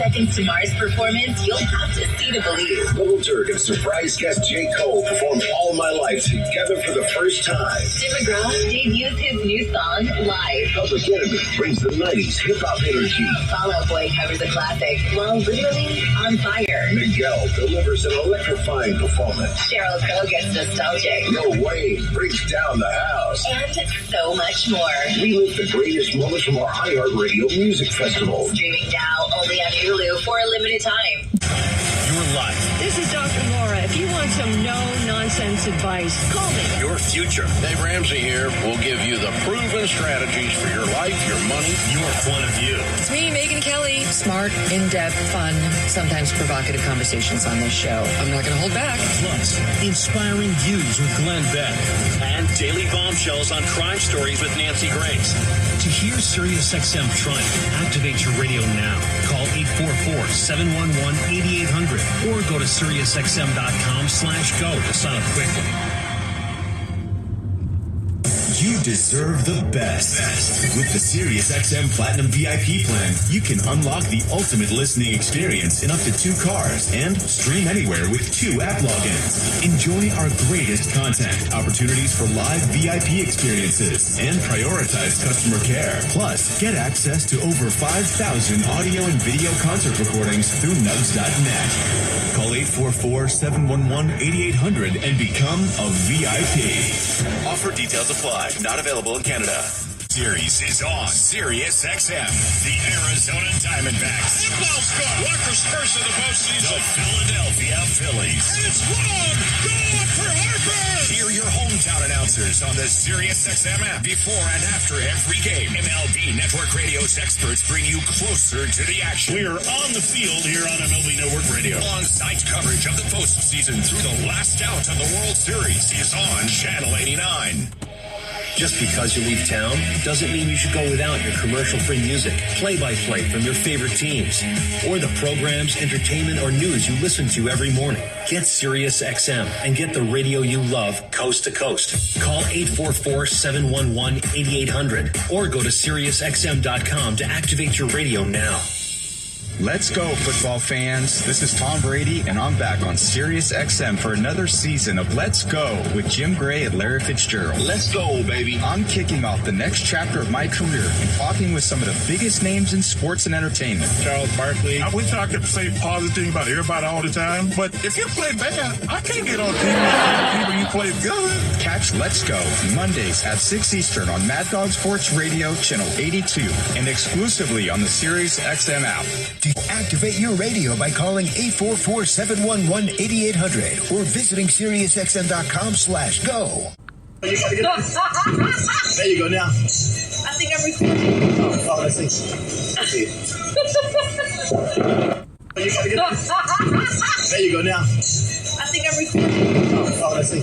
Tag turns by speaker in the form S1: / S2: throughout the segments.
S1: Seconds to Mars performance you'll have to see to believe.
S2: Little Turk and surprise guest J. Cole performed All My Life together for the first time.
S1: Tim McGraw debuts his new song live.
S2: Public Enemy brings the 90s hip-hop energy.
S1: Fall Out Boy covers a classic while literally on fire.
S2: Miguel delivers an electrifying performance.
S1: Cheryl Crow gets nostalgic.
S2: Lil Wayne breaks down the house.
S1: And so much more.
S2: Relive the greatest moments from our iHeartRadio Music Festival.
S1: Streaming now only on Hulu for a limited time.
S3: Your life.
S4: This is Dr. Laura. If you want some no-nonsense advice, call me.
S3: Your future.
S5: Dave Ramsey here will give you the proven strategies for your life, your money,
S3: your point of view.
S6: It's me, Megan Kelly. Smart, in-depth, fun, sometimes provocative conversations on this show. I'm not going to hold back.
S3: Plus, inspiring views with Glenn Beck. And daily bombshells on crime stories with Nancy Grace. To hear SiriusXM Triumph, activate your radio now. Call 844-711-8800 or go to SiriusXM.com/go to sign up quickly.
S7: You deserve the best. With the SiriusXM Platinum VIP plan, you can unlock the ultimate listening experience in up to 2 cars and stream anywhere with 2 app logins. Enjoy our greatest content, opportunities for live VIP experiences, and prioritized customer care. Plus, get access to over 5,000 audio and video concert recordings through nugs.net. Call 844-711-8800 and become a VIP. Offer details apply. Not available in Canada. Series is on SiriusXM. The Arizona Diamondbacks.
S5: Walker's first of the postseason.
S7: The Philadelphia Phillies.
S5: And it's one. Good for Harper.
S7: Hear your hometown announcers on the SiriusXM app before and after every game. MLB Network Radio's experts bring you closer to the action.
S5: We are on the field here on MLB Network Radio.
S7: On-site coverage of the postseason through the last out of the World Series is on Channel 89.
S3: Just because you leave town doesn't mean you should go without your commercial-free music, play-by-play from your favorite teams, or the programs, entertainment, or news you listen to every morning. Get SiriusXM and get the radio you love coast to coast. Call 844-711-8800 or go to SiriusXM.com to activate your radio now.
S8: Let's go, football fans. This is Tom Brady, and I'm back on SiriusXM for another season of Let's Go with Jim Gray and Larry Fitzgerald.
S5: Let's go, baby.
S8: I'm kicking off the next chapter of my career and talking with some of the biggest names in sports and entertainment.
S9: Charles Barkley. I wish I could say positive things about everybody all the time, but if you play bad, I can't get on TV when you play good.
S8: Catch Let's Go Mondays at 6 Eastern on Mad Dog Sports Radio, Channel 82, and exclusively on the SiriusXM app.
S2: Activate your radio by calling 844-711-8800 or visiting SiriusXM.com/go.
S10: There you go now.
S1: I think I'm recording.
S10: Oh, let's see. There you go now.
S1: I think I'm recording.
S10: Oh, let's see.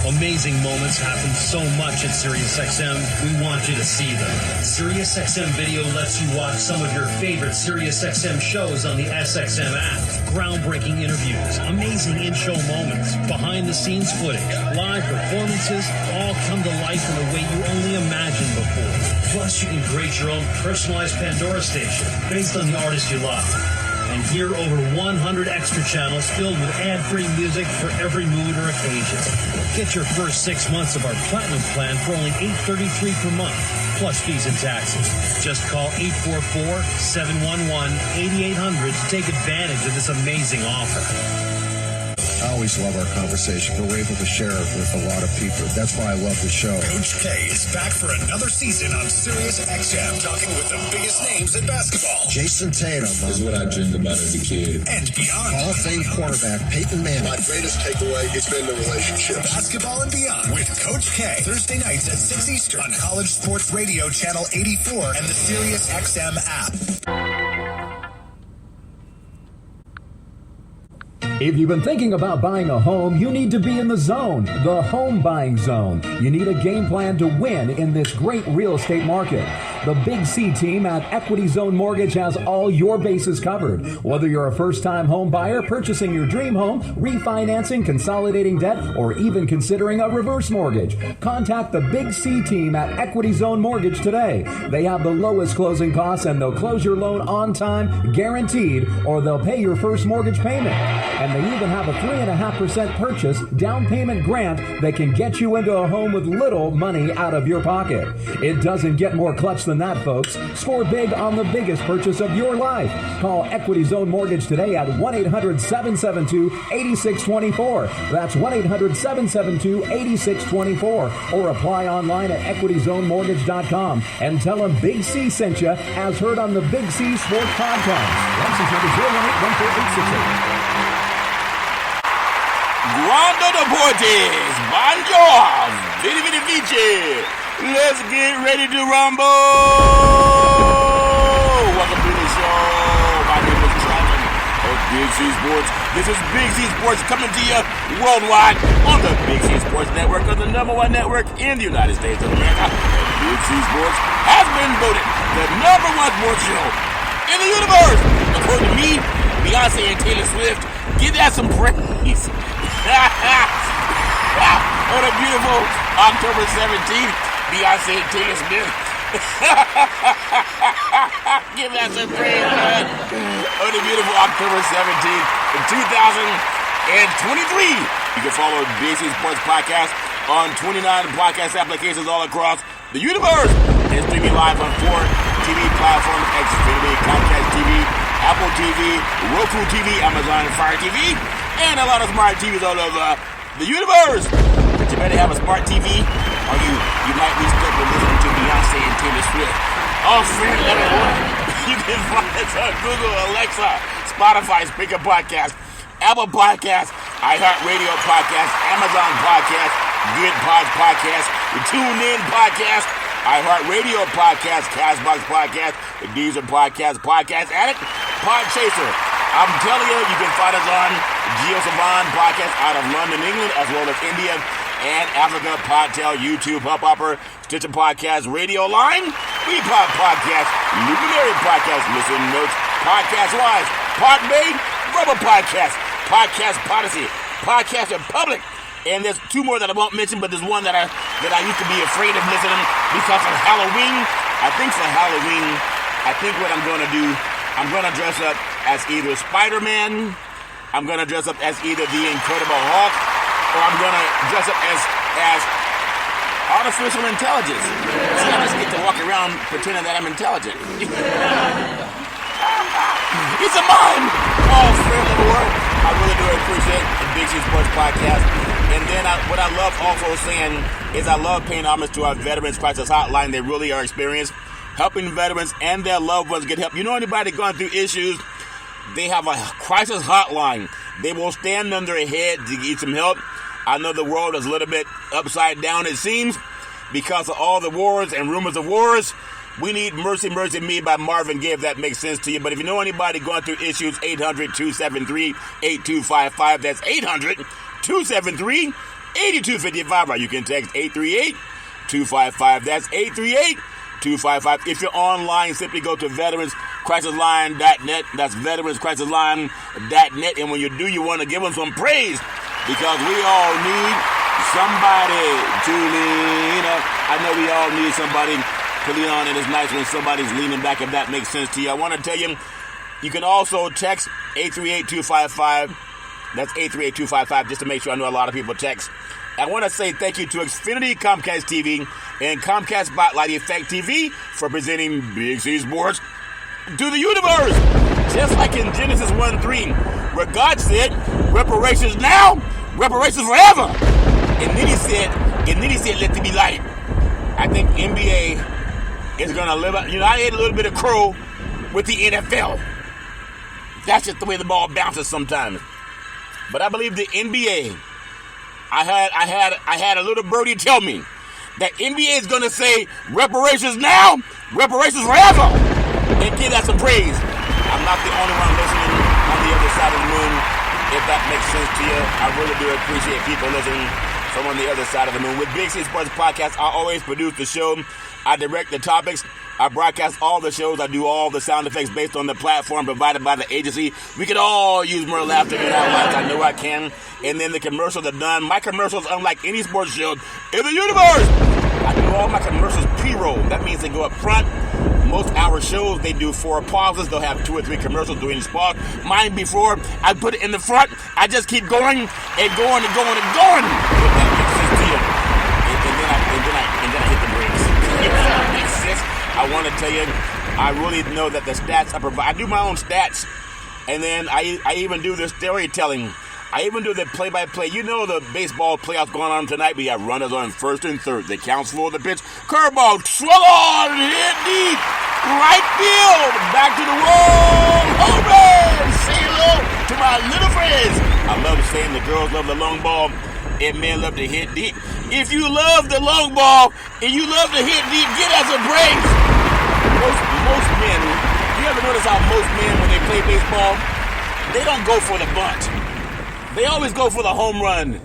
S3: Amazing moments happen so much at SiriusXM, we want you to see them. SiriusXM Video lets you watch some of your favorite SiriusXM shows on the SXM app. Groundbreaking interviews, amazing in-show moments, behind-the-scenes footage, live performances, all come to life in a way you only imagined before. Plus, you can create your own personalized Pandora station based on the artist you love. And hear over 100 extra channels filled with ad-free music for every mood or occasion. Get your first 6 months of our Platinum plan for only $8.33 per month, plus fees and taxes. Just call 844-711-8800 to take advantage of this amazing offer.
S11: I always love our conversation. We're able to share it with a lot of people. That's why I love the show.
S7: Coach K is back for another season on SiriusXM, talking with the biggest names in basketball.
S11: Jason Tatum.
S12: Is what I dreamed about as a kid.
S7: And beyond.
S11: Hall of Fame quarterback Peyton Manning.
S2: My greatest takeaway has been the relationship.
S7: Basketball and beyond with Coach K. Thursday nights at 6 Eastern on College Sports Radio Channel 84 and the SiriusXM app.
S13: If you've been thinking about buying a home, you need to be in the zone, the home buying zone. You need a game plan to win in this great real estate market. The Big C team at Equity Zone Mortgage has all your bases covered. Whether you're a first-time home buyer, purchasing your dream home, refinancing, consolidating debt, or even considering a reverse mortgage, contact the Big C team at Equity Zone Mortgage today. They have the lowest closing costs and they'll close your loan on time, guaranteed, or they'll pay your first mortgage payment. And they even have a 3.5% purchase down payment grant that can get you into a home with little money out of your pocket. It doesn't get more clutch than that, folks. Score big on the biggest purchase of your life. Call Equity Zone Mortgage today at 1-800-772-8624. That's 1-800-772-8624. Or apply online at equityzonemortgage.com and tell them Big C sent you, as heard on the Big C Sports Podcast. License number 018-14868.
S14: Guando Deportes, Bonjour, Vidi Vidi Vici. Let's get ready to rumble. Welcome to the show. My name is Travis of Big C Sports. This is Big C Sports coming to you worldwide on the Big C Sports Network, of the #1 network in the United States of America. Big C Sports has been voted the #1 sports show in the universe. According to me, Beyonce and Taylor Swift, give that some praise. On a beautiful October 17th, Beyonce and Taylor Swift. Give that some praise, man. On a beautiful October 17th, 2023. You can follow BC Sports Podcast on 29 podcast applications all across the universe. And streaming live on 4 TV platforms: Xfinity, Comcast TV, Apple TV, Roku TV, Amazon Fire TV, and a lot of smart TVs all over the universe. But you better have a smart TV, or you might be stuck with listening to Beyonce and Taylor Swift. Oh, friend, everyone. You can find us on Google, Alexa, Spotify, Speaker Podcast, Apple Podcast, iHeartRadio Podcast, Amazon Podcast, Good Pods Podcast, the TuneIn Podcast, iHeartRadio Podcast, Castbox Podcast, the Deezer Podcast, Podcast Addict, Podchaser. I'm telling you, you can find us on GeoSavan Podcast out of London, England, as well as India and Africa, Podtail, YouTube, Hubhopper, Stitcher Podcast, Radio Line, Bebop Podcast, Luminary Podcast, Listen Notes, Podcast Wise, Podmade, Rubber Podcast, Podcast Podyssey, Podcast Republic, and there's 2 more that I won't mention, but there's one that I used to be afraid of listening because of Halloween. I think for Halloween, what I'm going to do, I'm going to dress up as either Spider-Man, I'm going to dress up as either the Incredible Hulk, or I'm going to dress up as artificial intelligence. See, I just get to walk around pretending that I'm intelligent. It's a mime! Oh, friend of the world, I really do appreciate the Big C Sports Podcast. And then what I love also saying is I love paying homage to our Veterans Crisis Hotline. They really are experienced, helping veterans and their loved ones get help. You know anybody going through issues? They have a crisis hotline. They will stand on their head to get some help. I know the world is a little bit upside down, it seems, because of all the wars and rumors of wars. We need Mercy, Mercy Me by Marvin Gaye, if that makes sense to you. But if you know anybody going through issues, 800-273-8255. That's 800-273-8255. Or you can text 838-255. That's 838-255. If you're online, simply go to veteranscrisisline.net. That's veteranscrisisline.net. And when you do, you want to give them some praise, because we all need somebody to lean up. I know we all need somebody to lean on, and it's nice when somebody's leaning back, if that makes sense to you. I want to tell you, you can also text 838-255. That's 838-255, just to make sure. I know a lot of people text. I want to say thank you to Xfinity, Comcast TV, and Comcast Spotlight Effect TV for presenting Big C Sports to the universe. Just like in Genesis 1:3, where God said, reparations now, reparations forever. And then he said, let there be light. I think NBA is going to live up. You know, I ate a little bit of crow with the NFL. That's just the way the ball bounces sometimes. But I believe the NBA, I had a little birdie tell me that NBA is going to say reparations now, reparations forever, and give that some praise. I'm not the only one listening on the other side of the moon. if that makes sense to you. I really do appreciate people listening from on the other side of the moon. With Big C Sports Podcast, I always produce the show. I direct the topics. I broadcast all the shows. I do all the sound effects based on the platform provided by the agency. We could all use more laughter in our lives. I know I can. And then the commercials are done. My commercials, unlike any sports show in the universe, I do all my commercials pre-roll. That means they go up front. Most hour shows, they do 4 pauses. They'll have 2 or 3 commercials during the spot. Mine before, I put it in the front. I just keep going and going and going and going. If that makes sense to you. And then I hit the brakes. If that makes sense. I want to tell you, I really know that the stats I provide. I do my own stats. And then I even do the storytelling. I even do the play-by-play. You know the baseball playoffs going on tonight. We have runners on first and third. They count for the pitch. Curveball, swung on, hit deep, right field, back to the wall. Home run! Say hello to my little friends. I love saying the girls love the long ball and men love to hit deep. If you love the long ball and you love to hit deep, get us a break. Most men, you ever notice how most men, when they play baseball, they don't go for the bunt. They always go for the home run,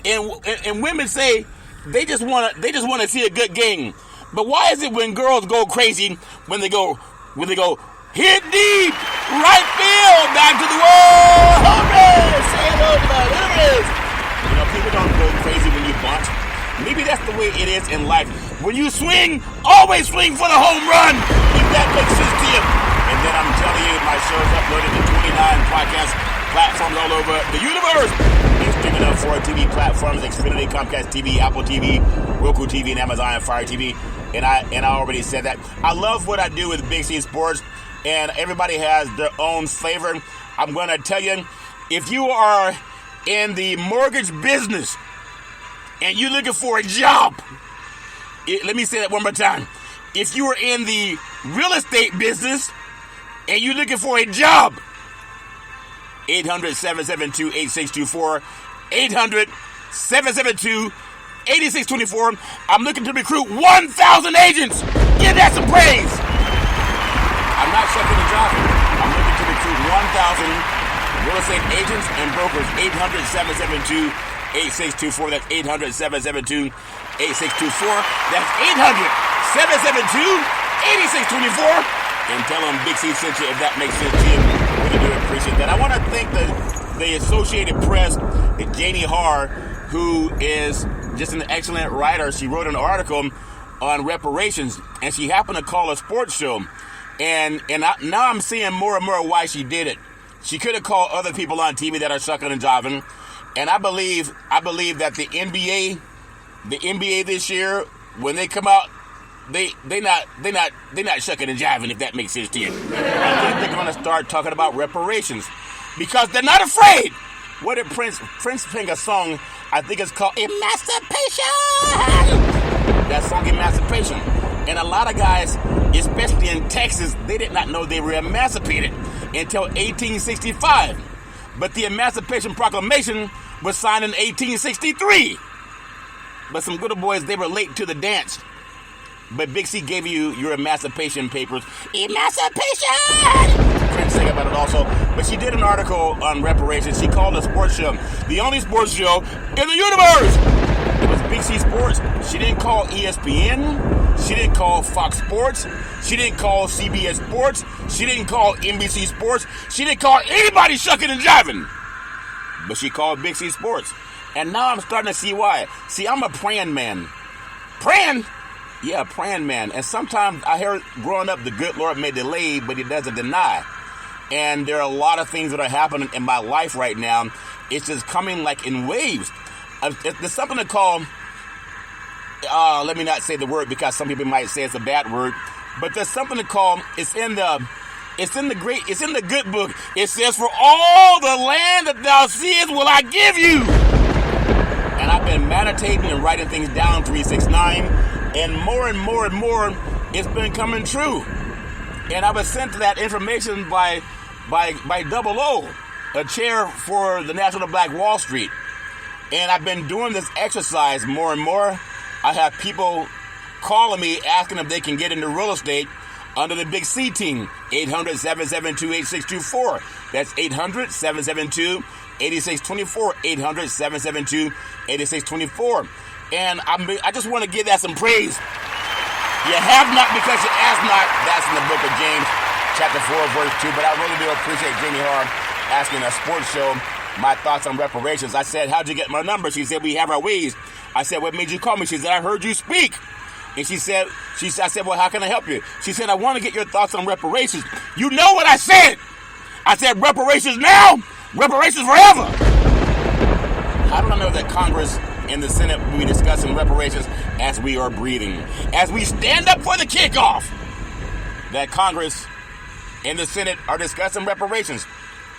S14: and women say they just want to see a good game. But why is it when girls go crazy when they go hit deep, right field, back to the wall, home run, say hello to my little. You know, people don't go crazy when you bunt. Maybe that's the way it is in life. When you swing, always swing for the home run. If that makes sense to you. And then I'm telling you, my show's uploaded to 29 podcast platforms all over the universe. It's streaming up for TV platforms: Xfinity, Comcast TV, Apple TV, Roku TV, and Amazon Fire TV. And I already said that. I love what I do with Big C Sports, and everybody has their own flavor. I'm going to tell you, if you are in the mortgage business and you're looking for a job, let me say that one more time. If you are in the real estate business and you're looking for a job, 800-772-8624, 800-772-8624. I'm looking to recruit 1,000 agents. Give that some praise. I'm not checking the job. I'm looking to recruit 1,000 real estate agents and brokers. 800-772-8624. That's 800-772-8624. That's 800-772-8624. And tell them Big C sent you if that makes sense to you. Really do appreciate that. I want to thank the Associated Press, Janie Harr, who is just an excellent writer. She wrote an article on reparations, and she happened to call a sports show. And now I'm seeing more and more why she did it. She could have called other people on TV that are sucking and jiving. And I believe that the NBA this year, when they come out, they not shucking and jiving, if that makes sense to you. I think they're going to start talking about reparations because they're not afraid. What did Prince sing a song? I think it's called Emancipation. That song, Emancipation. And a lot of guys, especially in Texas, they did not know they were emancipated until 1865. But the Emancipation Proclamation was signed in 1863. But some good boys, they were late to the dance. But Big C gave you your emancipation papers. Emancipation! Friends sang about it also. But she did an article on reparations. She called a sports show the only sports show in the universe. It was Big C Sports. She didn't call ESPN. She didn't call Fox Sports. She didn't call CBS Sports. She didn't call NBC Sports. She didn't call anybody shucking and jiving. But she called Big C Sports. And now I'm starting to see why. See, I'm a praying man. Praying? Yeah, a praying man. And sometimes I hear growing up, the good Lord may delay, but he doesn't deny. And there are a lot of things that are happening in my life right now. It's just coming like in waves. There's something to call, let me not say the word because some people might say it's a bad word, but there's something to call, it's in the good book. It says, for all the land that thou seest will I give you. And I've been meditating and writing things down 369, and more, it's been coming true. And I was sent to that information by Double O, a chair for the National Black Wall Street. And I've been doing this exercise more and more. I have people calling me asking if they can get into real estate under the Big C team. 800-772-8624. That's 800-772-8624. 8624, 800-772-8624. And I just want to give that some praise. You have not because you ask not. That's in the book of James, chapter 4, verse 2. But I really do appreciate Jamie Harr asking a sports show my thoughts on reparations. I said, how'd you get my number? She said, we have our ways. I said, what made you call me? She said, I heard you speak. And I said, well, how can I help you? She said, I want to get your thoughts on reparations. You know what I said? I said, reparations now, reparations forever. How do I know that Congress and the Senate will be discussing reparations as we are breathing? As we stand up for the kickoff, that Congress and the Senate are discussing reparations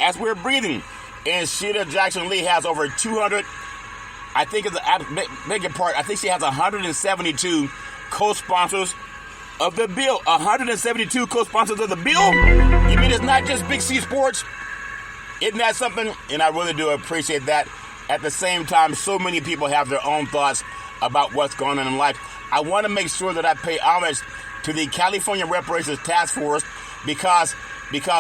S14: as we're breathing. And Sheila Jackson Lee has over 200, I think she has 172 co-sponsors of the bill. 172 co-sponsors of the bill? You mean it's not just Big C Sports? Isn't that something? And I really do appreciate that. At the same time, so many people have their own thoughts about what's going on in life. I want to make sure that I pay homage to the California Reparations Task Force because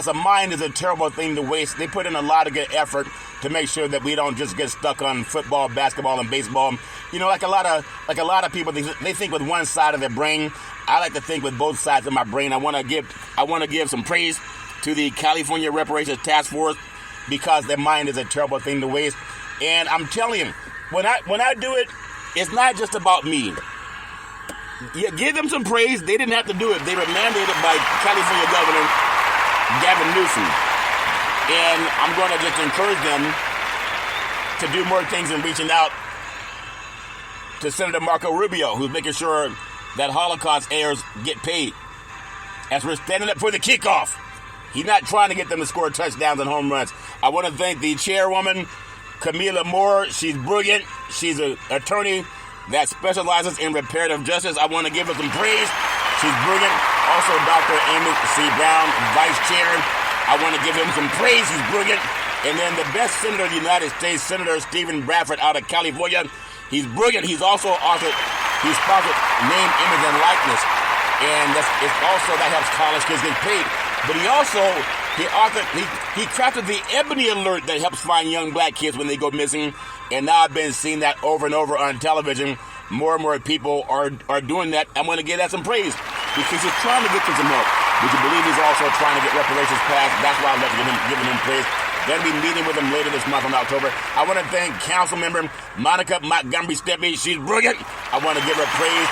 S14: a mind is a terrible thing to waste. They put in a lot of good effort to make sure that we don't just get stuck on football, basketball, and baseball. You know, like a lot of people, they think with one side of their brain. I like to think with both sides of my brain. I want to give some praise to the California Reparations Task Force because their mind is a terrible thing to waste. And I'm telling you, when I do it, it's not just about me. You give them some praise. They didn't have to do it. They were mandated by California Governor Gavin Newsom. And I'm going to just encourage them to do more things in reaching out to Senator Marco Rubio, who's making sure that Holocaust heirs get paid. As we're standing up for the kickoff, he's not trying to get them to score touchdowns and home runs. I want to thank the chairwoman, Camila Moore. She's brilliant. She's an attorney that specializes in reparative justice. I want to give her some praise. She's brilliant. Also, Dr. Amos C. Brown, Vice Chair. I want to give him some praise. He's brilliant. And then the best senator of the United States, Senator Stephen Bradford out of California. He's brilliant. He's also he's sponsored Name, Image, and Likeness. And it's also that helps college kids get paid. But he crafted the Ebony Alert that helps find young black kids when they go missing. And now I've been seeing that over and over on television. More and more people are doing that. I'm going to give that some praise because he's trying to get to some help. Would you believe he's also trying to get reparations passed? That's why I love giving him praise. Going to be meeting with him later this month in October. I want to thank Council Member Monica Montgomery Steppe. She's brilliant. I want to give her praise.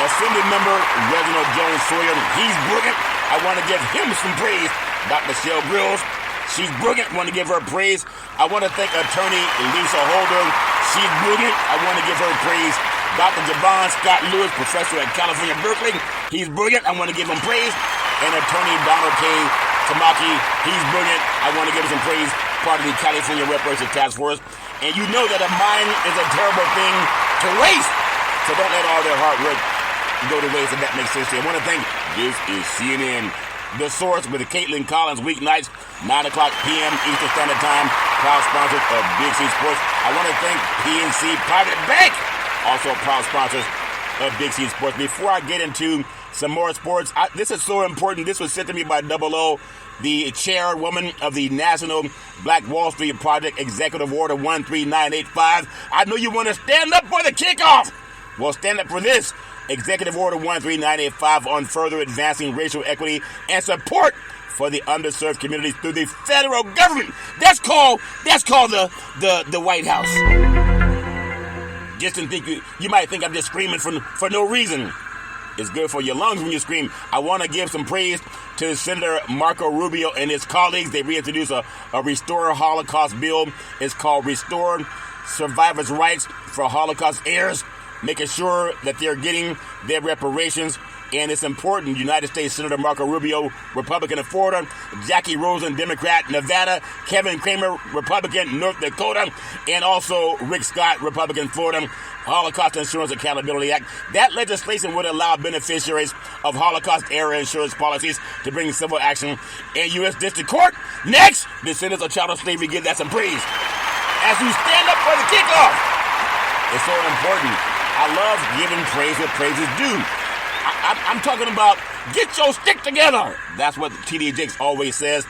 S14: Assembly Member Reginald Jones Sawyer. He's brilliant. I want to give him some praise. Dr. Michelle Grills. She's brilliant. I want to give her praise. I want to thank Attorney Lisa Holder. She's brilliant. I want to give her praise. Dr. Javon Scott Lewis, professor at California, Berkeley. He's brilliant. I want to give him praise. And Attorney Donald K. Tamaki. He's brilliant. I want to give him some praise. Part of the California Reparations Task Force. And you know that a mind is a terrible thing to waste. So don't let all their hard work go to waste, if that makes sense to you. I want to thank, this is CNN, The Source with Caitlin Collins, weeknights, 9 o'clock p.m. Eastern Standard Time, proud sponsors of Big C Sports. I want to thank PNC Private Bank, also proud sponsors of Big C Sports. Before I get into some more sports, this is so important. This was sent to me by Double O, the chairwoman of the National Black Wall Street Project, Executive Order 13985. I know you want to stand up for the kickoff. Well, stand up for this. Executive Order 13985 on further advancing racial equity and support for the underserved communities through the federal government. That's called the White House. Just think you might think I'm just screaming for no reason. It's good for your lungs when you scream. I want to give some praise to Senator Marco Rubio and his colleagues. They reintroduced a Restore Holocaust bill. It's called Restore Survivors' Rights for Holocaust Heirs, making sure that they're getting their reparations. And it's important. United States Senator Marco Rubio, Republican of Florida, Jackie Rosen, Democrat, Nevada, Kevin Kramer, Republican, North Dakota, and also Rick Scott, Republican, Florida, Holocaust Insurance Accountability Act. That legislation would allow beneficiaries of Holocaust-era insurance policies to bring civil action in U.S. District Court. Next, descendants of child slavery give that some praise. As you stand up for the kickoff, it's so important. I love giving praise what praise is due. I'm talking about get your stick together. That's what T.D. Jakes always says.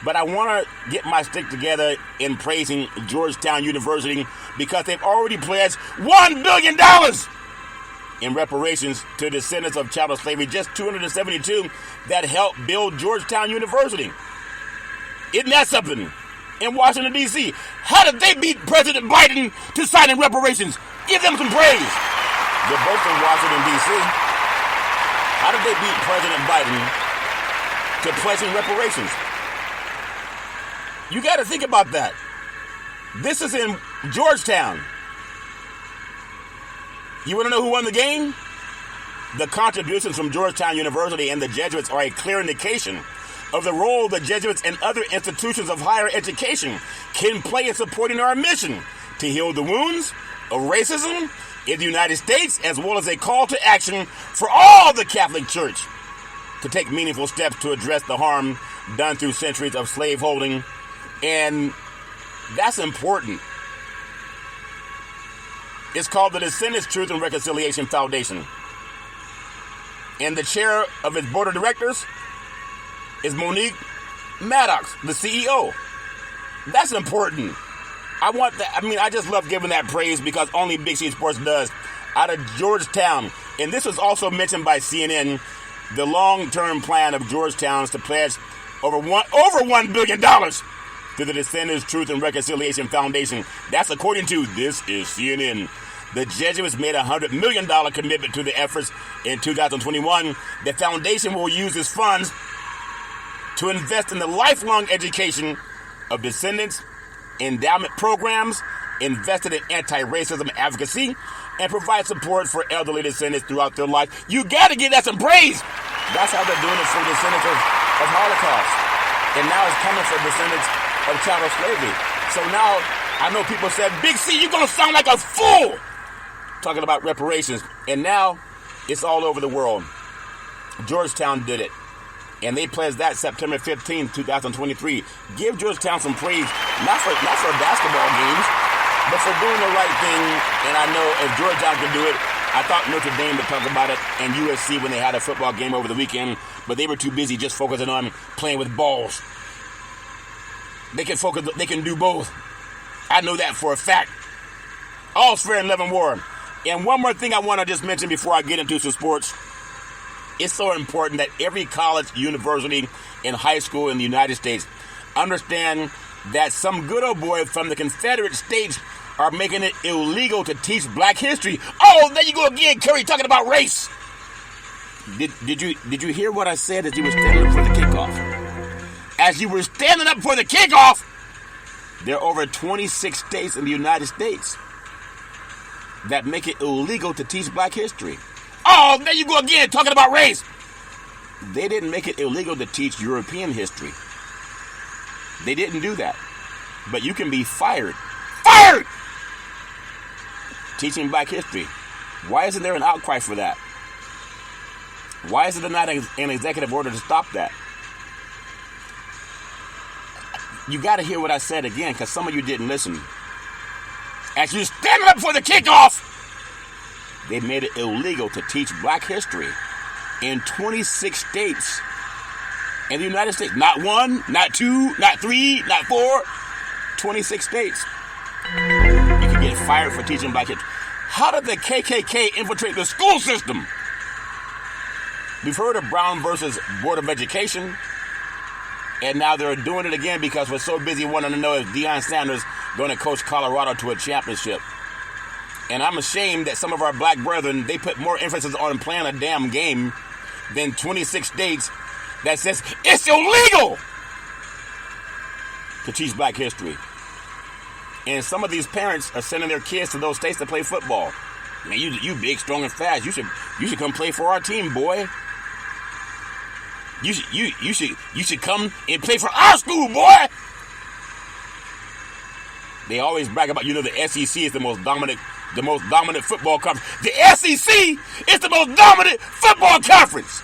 S14: But I want to get my stick together in praising Georgetown University because they've already pledged $1 billion in reparations to descendants of chattel slavery, just 272 that helped build Georgetown University. Isn't that something? In Washington, D.C., how did they beat President Biden to signing reparations? Give them some praise. They're both in Washington, D.C. How did they beat President Biden to pledging reparations? You got to think about that. This is in Georgetown. You want to know who won the game? The contributions from Georgetown University and the Jesuits are a clear indication of the role the Jesuits and other institutions of higher education can play in supporting our mission to heal the wounds of racism in the United States, as well as a call to action for all the Catholic Church to take meaningful steps to address the harm done through centuries of slaveholding. And that's important. It's called the Descendants Truth and Reconciliation Foundation. And the chair of its board of directors is Monique Maddox, the CEO. That's important. I just love giving that praise because only Big C Sports does. Out of Georgetown. And this was also mentioned by CNN, the long-term plan of Georgetown's to pledge over $1 billion to the Descendants Truth and Reconciliation Foundation. That's according to This Is CNN. The Jesuits made a $100 million commitment to the efforts in 2021. The foundation will use its funds to invest in the lifelong education of descendants, endowment programs, invested in anti-racism advocacy, and provide support for elderly descendants throughout their life. You got to give that some praise. That's how they're doing it for descendants of Holocaust. And now it's coming for descendants of chattel slavery. So now, I know people said, Big C, you're going to sound like a fool talking about reparations. And now, it's all over the world. Georgetown did it. And they pledged that September 15, 2023. Give Georgetown some praise, not for basketball games, but for doing the right thing. And I know if Georgetown can do it, I thought Notre Dame would talk about it and USC when they had a football game over the weekend, but they were too busy just focusing on playing with balls. They can do both. I know that for a fact. All's fair in love and war. And one more thing I want to just mention before I get into some sports. It's so important that every college, university, and high school in the United States understand that some good old boy from the Confederate States are making it illegal to teach black history. Oh, there you go again, Curry, talking about race. Did you hear what I said as you were standing up for the kickoff? As you were standing up for the kickoff, there are over 26 states in the United States that make it illegal to teach black history. Oh, there you go again, talking about race. They didn't make it illegal to teach European history. They didn't do that. But you can be fired. Fired! Teaching black history. Why isn't there an outcry for that? Why is there not an executive order to stop that? You got to hear what I said again, because some of you didn't listen. As you stand up for the kickoff, they made it illegal to teach black history in 26 states in the United States. Not one, not two, not three, not four. 26 states. You can get fired for teaching black history. How did the KKK infiltrate the school system? We've heard of Brown versus Board of Education. And now they're doing it again because we're so busy wanting to know if Deion Sanders going to coach Colorado to a championship. And I'm ashamed that some of our black brethren, they put more emphasis on playing a damn game than 26 states that says it's illegal to teach black history. And some of these parents are sending their kids to those states to play football. Man, you big, strong, and fast. You should come play for our team, boy. You should come and play for our school, boy. They always brag about, the SEC is the most dominant football conference. The SEC is the most dominant football conference.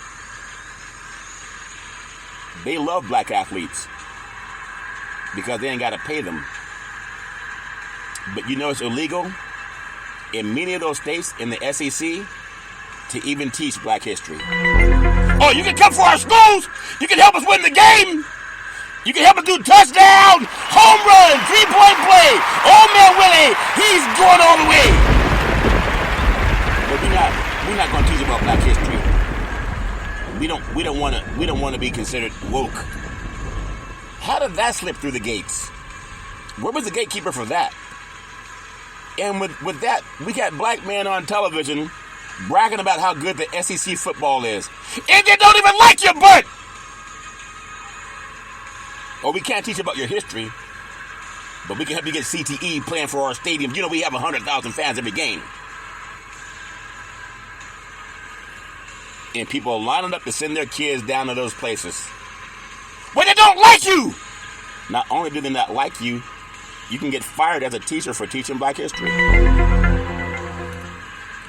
S14: They love black athletes because they ain't got to pay them. But it's illegal in many of those states in the SEC to even teach black history. Oh, you can come for our schools? You can help us win the game? You can help him do touchdown, home run, 3-point play. Old man Willie, he's going all the way. But we're not going to teach about Black history. We don't want to be considered woke. How did that slip through the gates? Where was the gatekeeper for that? And with that, we got black men on television bragging about how good the SEC football is. And they don't even like your butt! Or we can't teach about your history, but we can help you get CTE playing for our stadiums. You know we have 100,000 fans every game. And people are lining up to send their kids down to those places. When they don't like you! Not only do they not like you, you can get fired as a teacher for teaching black history.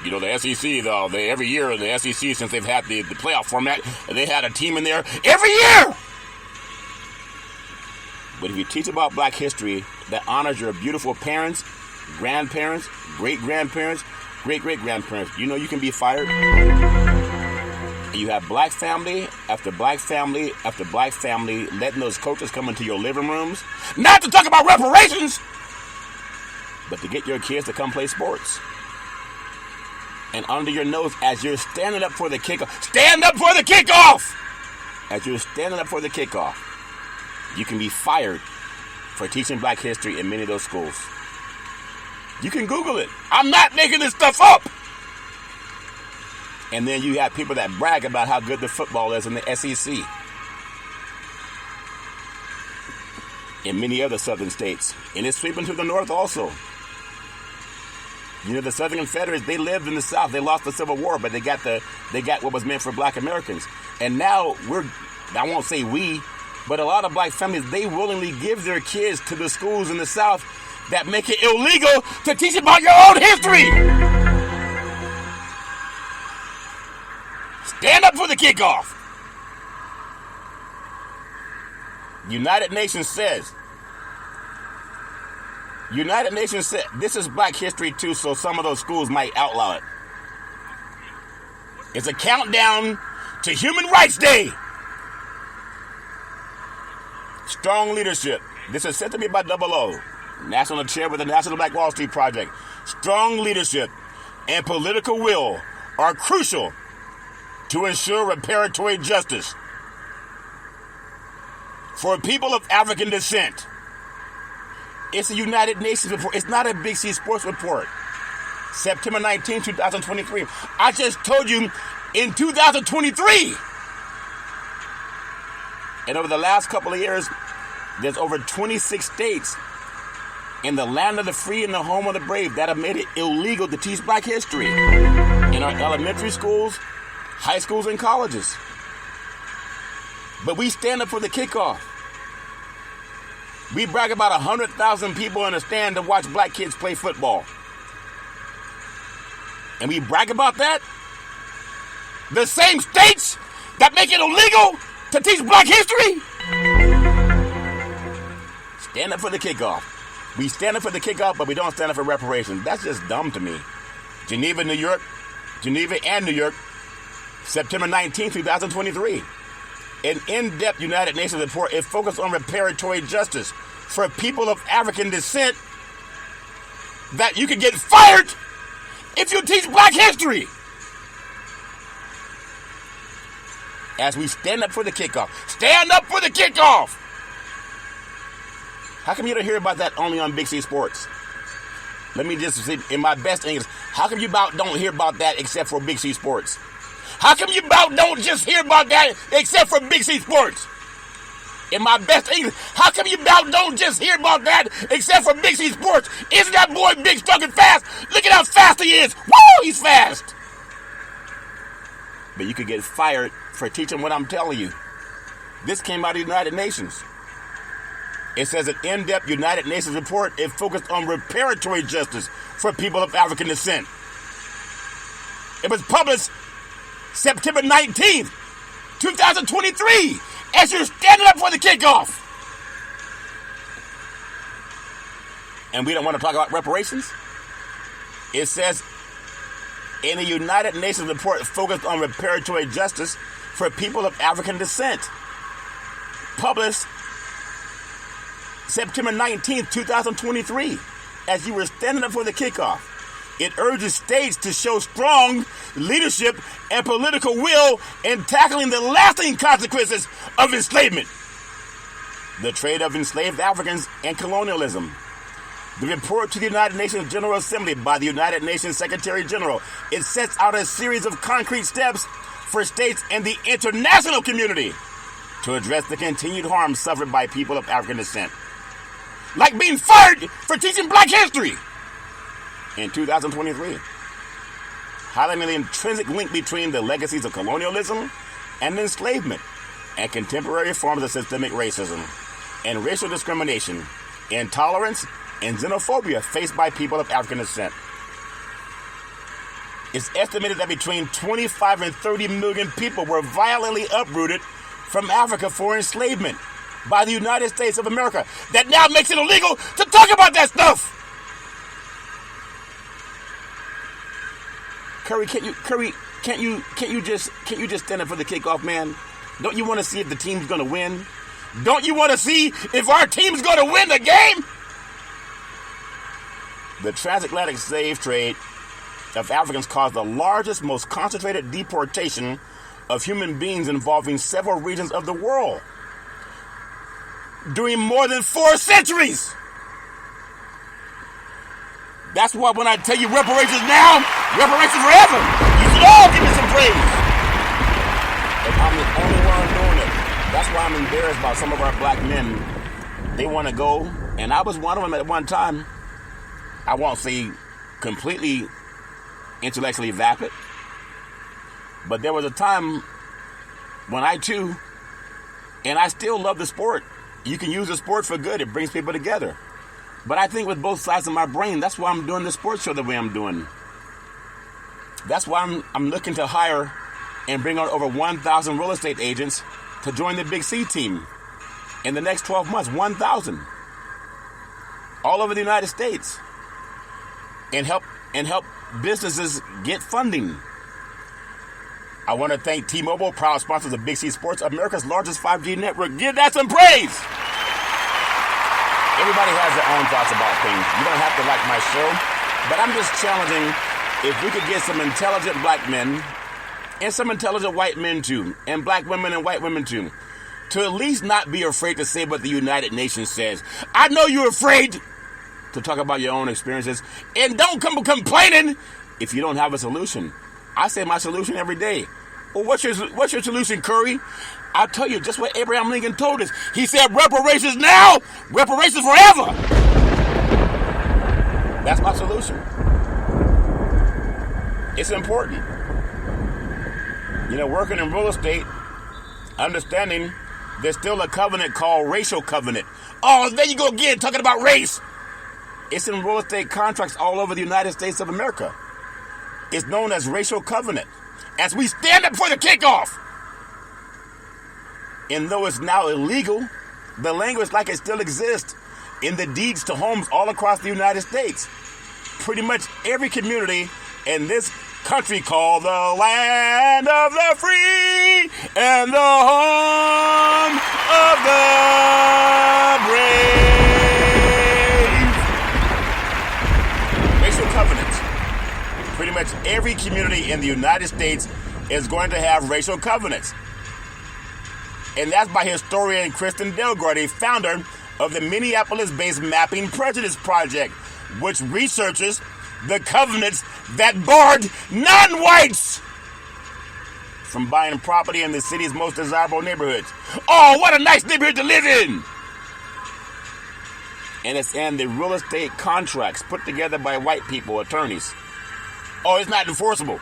S14: You know, the SEC, though, every year in the SEC, since they've had the playoff format, they had a team in there every year! But if you teach about black history that honors your beautiful parents, grandparents, great-grandparents, great-great-grandparents, you know you can be fired. You have black family after black family after black family letting those coaches come into your living rooms, not to talk about reparations, but to get your kids to come play sports. And under your nose, as you're standing up for the kickoff, stand up for the kickoff! As you're standing up for the kickoff, you can be fired for teaching black history in many of those schools. You can Google it. I'm not making this stuff up. And then you have people that brag about how good the football is in the SEC. In many other southern states. And it's sweeping to the north also. You know, the Southern Confederates, they lived in the South. They lost the Civil War, but they got what was meant for black Americans. And now I won't say we, but a lot of black families, they willingly give their kids to the schools in the South that make it illegal to teach about your own history. Stand up for the kickoff. United Nations says, this is black history too, so some of those schools might outlaw it. It's a countdown to Human Rights Day. Strong leadership. This is sent to me by Double O, National Chair with the National Black Wall Street Project. Strong leadership and political will are crucial to ensure reparatory justice for people of African descent. It's a United Nations report. It's not a Big C Sports report. September 19, 2023. I just told you in 2023. And over the last couple of years, there's over 26 states in the land of the free and the home of the brave that have made it illegal to teach black history in our elementary schools, high schools, and colleges. But we stand up for the kickoff. We brag about 100,000 people in a stand to watch black kids play football. And we brag about that. The same states that make it illegal to teach black history. Stand up for the kickoff. We stand up for the kickoff, but we don't stand up for reparations. That's just dumb to me. Geneva and New York, September 19, 2023. An in-depth United Nations report is focused on reparatory justice for people of African descent that you can get fired if you teach black history. As we stand up for the kickoff. Stand up for the kickoff! How come you don't hear about that only on Big C Sports? Let me just say in my best English, how come you don't hear about that except for Big C Sports? How come you don't just hear about that except for Big C Sports? In my best English, how come you don't just hear about that except for Big C Sports? Isn't that boy big, strong, and fast? Look at how fast he is. Woo, he's fast. But you could get fired for teaching what I'm telling you. This came out of the United Nations. It says an in-depth United Nations report is focused on reparatory justice for people of African descent. It was published September 19th, 2023, as you're standing up for the kickoff. And we don't want to talk about reparations? It says, in a United Nations report focused on reparatory justice for people of African descent, published September 19th, 2023, as you were standing up for the kickoff. It urges states to show strong leadership and political will in tackling the lasting consequences of enslavement, the trade of enslaved Africans, and colonialism. The report to the United Nations General Assembly by the United Nations Secretary General, it sets out a series of concrete steps for states and the international community to address the continued harm suffered by people of African descent. Like being fired for teaching black history in 2023. Highlighting the intrinsic link between the legacies of colonialism and enslavement and contemporary forms of systemic racism and racial discrimination, intolerance, and xenophobia faced by people of African descent. It's estimated that between 25 and 30 million people were violently uprooted from Africa for enslavement by the United States of America. That now makes it illegal to talk about that stuff. Curry, can't you just stand up for the kickoff, man? Don't you want to see if the team's going to win? Don't you want to see if our team's going to win the game? The transatlantic slave trade of Africans caused the largest, most concentrated deportation of human beings involving several regions of the world during more than 4 centuries. That's why when I tell you reparations now, reparations forever, you should all give me some praise. And I'm the only one doing it. That's why I'm embarrassed about some of our black men. They want to go, and I was one of them at one time. I won't say completely intellectually vapid, but there was a time when I too, and I still love the sport. You can use the sport for good. It brings people together. But I think with both sides of my brain, that's why I'm doing the sports show the way I'm doing. That's why I'm looking to hire and bring on over 1,000 real estate agents to join the Big C team in the next 12 months. 1,000. All over the United States. And help businesses get funding. I want to thank T-Mobile, proud sponsors of Big C Sports, America's largest 5G network. Give that some praise. Everybody has their own thoughts about things. You don't have to like my show, but I'm just challenging if we could get some intelligent black men and some intelligent white men too, and black women and white women too, to at least not be afraid to say what the United Nations says. I know you're afraid to talk about your own experiences, and don't come complaining if you don't have a solution. I say my solution every day. Well, what's your solution, Curry? I'll tell you just what Abraham Lincoln told us. He said, reparations now, reparations forever. That's my solution. It's important. You know, working in real estate, understanding there's still a covenant called racial covenant. Oh, there you go again, talking about race. It's in real estate contracts all over the United States of America. It's known as racial covenant. As we stand up for the kickoff. And though it's now illegal, the language like it still exists in the deeds to homes all across the United States. Pretty much every community in this country called the land of the free and the home of the brave. Racial covenants. Pretty much every community in the United States is going to have racial covenants. And that's by historian Kristen Delgard, founder of the Minneapolis-based Mapping Prejudice Project, which researches the covenants that barred non-whites from buying property in the city's most desirable neighborhoods. Oh, what a nice neighborhood to live in! And it's in the real estate contracts put together by white people, attorneys. Oh, it's not enforceable.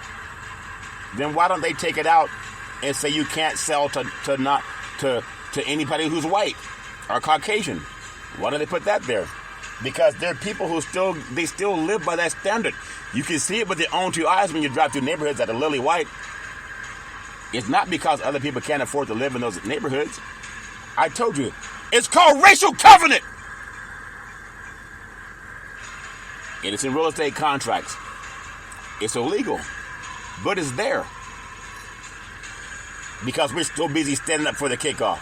S14: Then why don't they take it out and say you can't sell to anybody who's white or Caucasian? Why don't they put that there? Because there are people who still live by that standard. You can see it with your own 2 eyes when you drive through neighborhoods that are lily white. It's not because other people can't afford to live in those neighborhoods. I told you, it's called racial covenant. And it's in real estate contracts. It's illegal, but it's there. Because we're still busy standing up for the kickoff.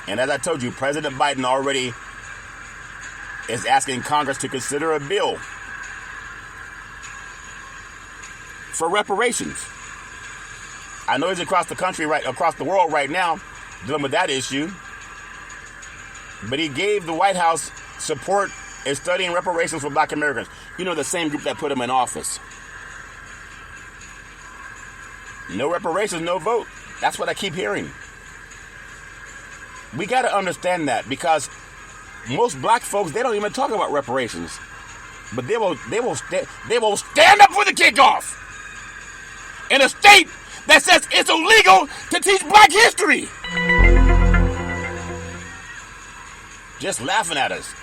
S14: And as I told you, President Biden already is asking Congress to consider a bill for reparations. I know he's across the world right now, dealing with that issue. But he gave the White House support in studying reparations for black Americans. You know, the same group that put him in office. No reparations, no vote. That's what I keep hearing. We got to understand that, because most black folks, they don't even talk about reparations. But they will stand up for the kickoff in a state that says it's illegal to teach black history. Just laughing at us.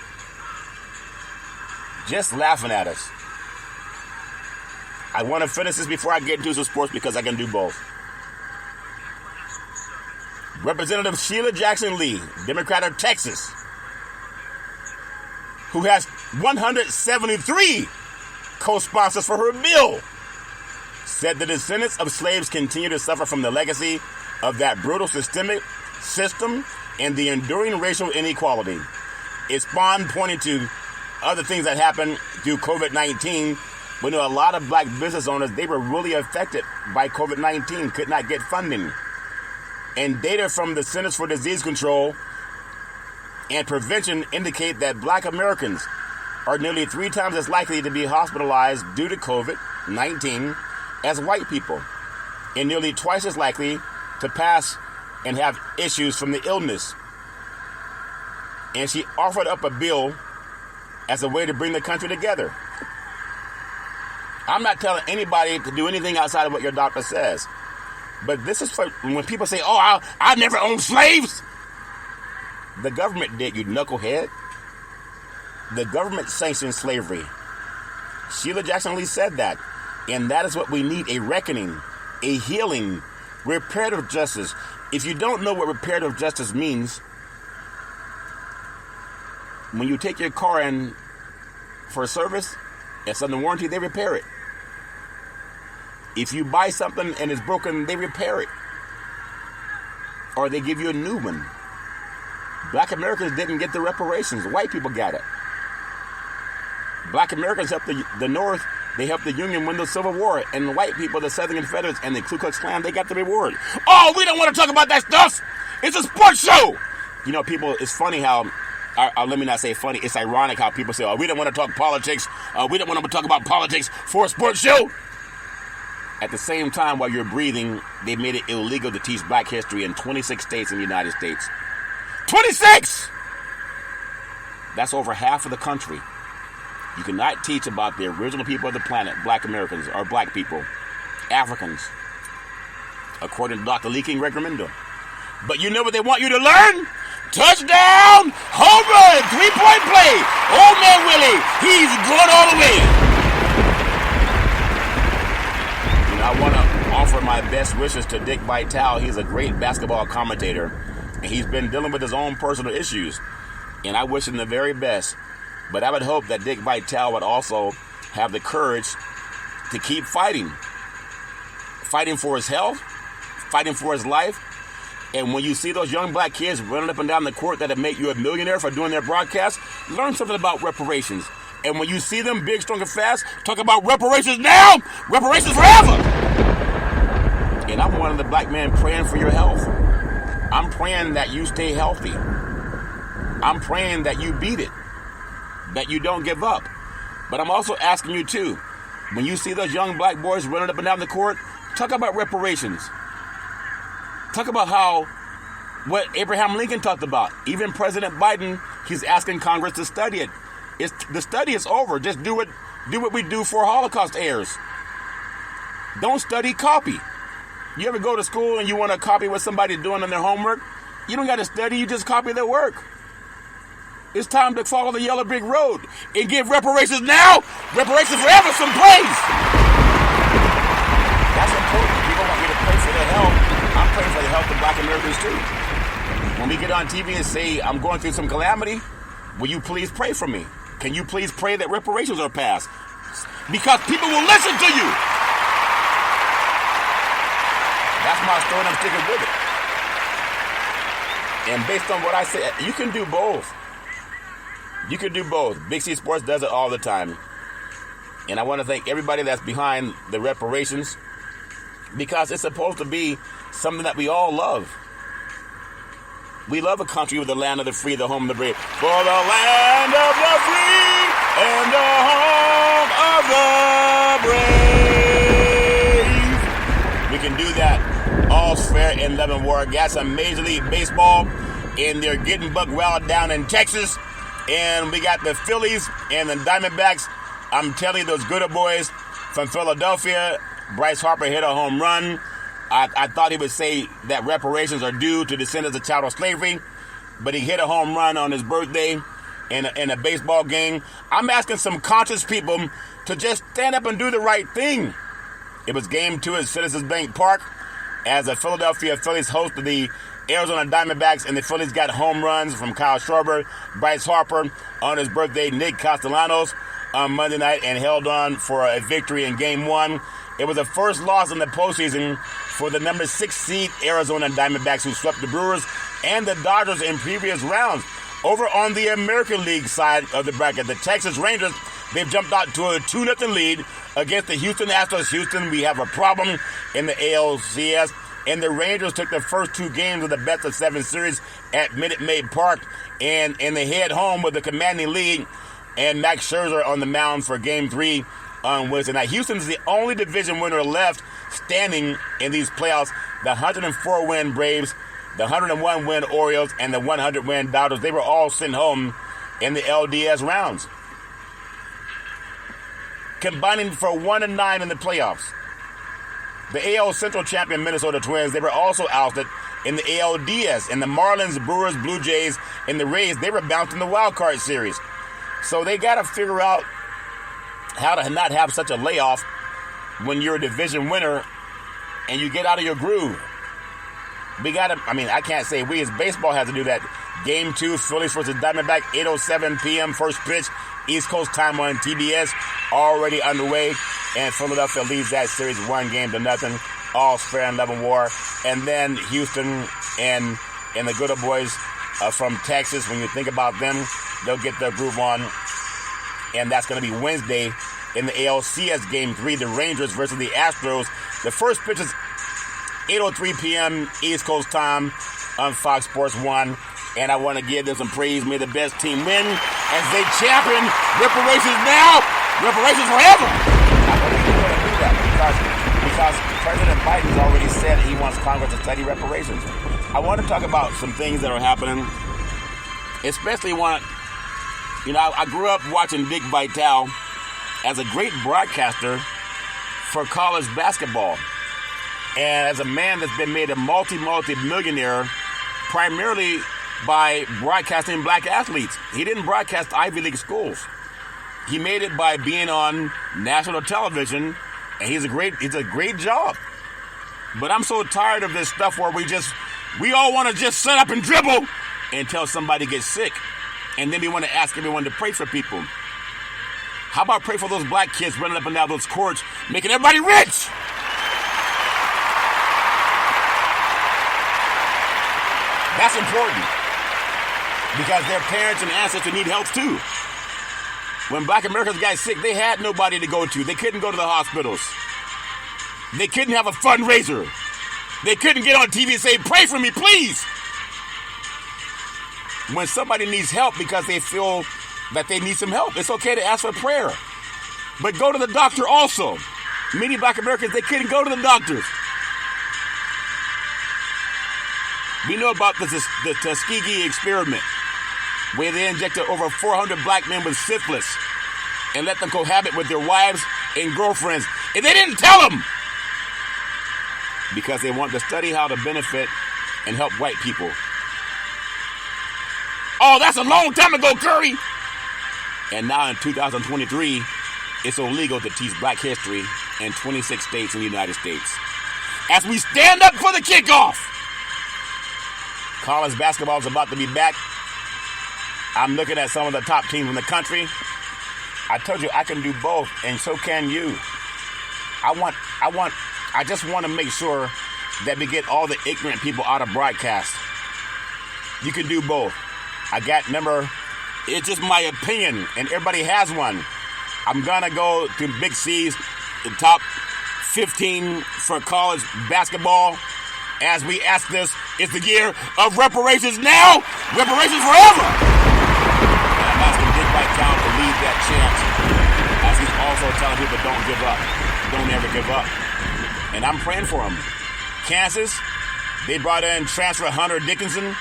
S14: Just laughing at us. I want to finish this before I get into some sports, because I can do both. Representative Sheila Jackson Lee, Democrat of Texas, who has 173 co-sponsors for her bill, said the descendants of slaves continue to suffer from the legacy of that brutal systemic system and the enduring racial inequality. It spawned pointing to other things that happened through COVID-19. We know a lot of black business owners, they were really affected by COVID-19, could not get funding. And data from the Centers for Disease Control and Prevention indicate that black Americans are nearly 3 times as likely to be hospitalized due to COVID-19 as white people, and nearly twice as likely to pass and have issues from the illness. And she offered up a bill as a way to bring the country together. I'm not telling anybody to do anything outside of what your doctor says. But this is for when people say, oh, I never owned slaves. The government did, you knucklehead. The government sanctioned slavery. Sheila Jackson Lee said that. And that is what we need, a reckoning, a healing, reparative justice. If you don't know what reparative justice means, when you take your car in for a service, it's under warranty, they repair it. If you buy something and it's broken, they repair it. Or they give you a new one. Black Americans didn't get the reparations. White people got it. Black Americans helped the North. They helped the Union win the Civil War. And the white people, the Southern Confederates and the Ku Klux Klan, they got the reward. Oh, we don't want to talk about that stuff. It's a sports show. You know, people, it's funny how, let me not say funny, it's ironic how people say, oh, we don't want to talk politics. We don't want to talk about politics for a sports show. At the same time, while you're breathing, they made it illegal to teach black history in 26 states in the United States. 26! That's over half of the country. You cannot teach about the original people of the planet, black Americans, or black people, Africans, according to Dr. Lee King Recommendo. But you know what they want you to learn? Touchdown, home run, 3-point play. Old man Willie, he's going all the way. I want to offer my best wishes to Dick Vitale. He's a great basketball commentator, and he's been dealing with his own personal issues, and I wish him the very best. But I would hope that Dick Vitale would also have the courage to keep fighting for his health, fighting for his life. And when you see those young black kids running up and down the court that have made you a millionaire for doing their broadcast, learn something about reparations. And when you see them big, strong, and fast, talk about reparations now, reparations forever. And I'm one of the black men praying for your health. I'm praying that you stay healthy. I'm praying that you beat it, that you don't give up. But I'm also asking you too, when you see those young black boys running up and down the court, talk about reparations. Talk about what Abraham Lincoln talked about. Even President Biden, he's asking Congress to study it. The study is over. Just do what we do for Holocaust heirs. Don't study, copy. You ever go to school and you want to copy what somebody's doing on their homework? You don't got to study, you just copy their work. It's time to follow the yellow brick road and give reparations now, reparations forever some praise. That's important. People want me to pray for their health. I'm praying for the health of black Americans too. When we get on TV and say, I'm going through some calamity, will you please pray for me? Can you please pray that reparations are passed? Because people will listen to you. That's my story, and I'm sticking with it. And based on what I said, you can do both. You can do both. Big C Sports does it all the time. And I want to thank everybody that's behind the reparations, because it's supposed to be something that we all love. We love a country with the land of the free, the home of the brave. For the land of the free and the home of the brave. We can do that. All's fair in love and war. Got some Major League Baseball, and they're getting buck wild down in Texas. And we got the Phillies and the Diamondbacks. I'm telling you, those good boys from Philadelphia. Bryce Harper hit a home run. I thought he would say that reparations are due to descendants of chattel slavery, but he hit a home run on his birthday in a baseball game. I'm asking some conscious people to just stand up and do the right thing. It was game 2 at Citizens Bank Park as the Philadelphia Phillies hosted the Arizona Diamondbacks, and the Phillies got home runs from Kyle Schwarber, Bryce Harper on his birthday, Nick Castellanos on Monday night, and held on for a victory in game 1. It was the first loss in the postseason for the number 6 seed Arizona Diamondbacks, who swept the Brewers and the Dodgers in previous rounds. Over on the American League side of the bracket, the Texas Rangers, they've jumped out to a 2-0 lead against the Houston Astros. Houston, we have a problem in the ALCS. And the Rangers took the first 2 games of the best-of-7 series at Minute Maid Park, and they head home with a commanding lead, and Max Scherzer on the mound for Game 3 on Wednesday night. Houston's the only division winner left standing in these playoffs. The 104-win Braves, the 101-win Orioles, and the 100-win Dodgers. They were all sent home in the LDS rounds, combining for 1-9 in the playoffs. The AL Central champion Minnesota Twins, they were also ousted in the ALDS. And the Marlins, Brewers, Blue Jays, and the Rays, they were bounced in the wild card series. So they got to figure out how to not have such a layoff when you're a division winner and you get out of your groove. We got to, I can't say we as baseball has to do that. Game 2, Phillies versus Diamondback, 8:07 p.m. first pitch, East Coast time on TBS, already underway. And Philadelphia leads that series 1-0. All fair and love and war. And then Houston and the good old boys from Texas, when you think about them, they'll get their groove on. And that's going to be Wednesday in the ALCS Game 3, the Rangers versus the Astros. The first pitch is 8:03 p.m. East Coast time on Fox Sports 1. And I want to give them some praise. May the best team win as they champion reparations now, reparations forever. I believe they're going to do that because President Biden's already said he wants Congress to study reparations. I want to talk about some things that are happening, especially I grew up watching Dick Vitale as a great broadcaster for college basketball. And as a man that's been made a multi-millionaire primarily by broadcasting black athletes. He didn't broadcast Ivy League schools. He made it by being on national television, and it's a great job. But I'm so tired of this stuff where we all want to just set up and dribble until somebody gets sick. And then we want to ask everyone to pray for people. How about pray for those black kids running up and down those courts, making everybody rich? That's important. Because their parents and ancestors need help too. When black Americans got sick, they had nobody to go to. They couldn't go to the hospitals. They couldn't have a fundraiser. They couldn't get on TV and say, pray for me, please. When somebody needs help because they feel that they need some help, it's okay to ask for prayer. But go to the doctor also. Many black Americans, they couldn't go to the doctors. We know about the Tuskegee experiment, where they injected over 400 black men with syphilis and let them cohabit with their wives and girlfriends. And they didn't tell them because they wanted to study how to benefit and help white people. Oh, that's a long time ago, Curry. And now in 2023, it's illegal to teach black history in 26 states in the United States. As we stand up for the kickoff, college basketball is about to be back. I'm looking at some of the top teams in the country. I told you I can do both, and so can you. I just want to make sure that we get all the ignorant people out of broadcast. You can do both. I got, remember, It's just my opinion, and everybody has one. I'm going to go to Big C's, the top 15 for college basketball. As we ask this, it's the year of reparations now, reparations forever. And I'm asking Dick Vitale to lead that chant, as he's also telling people don't give up. Don't ever give up. And I'm praying for him. Kansas, they brought in transfer Hunter Dickinson,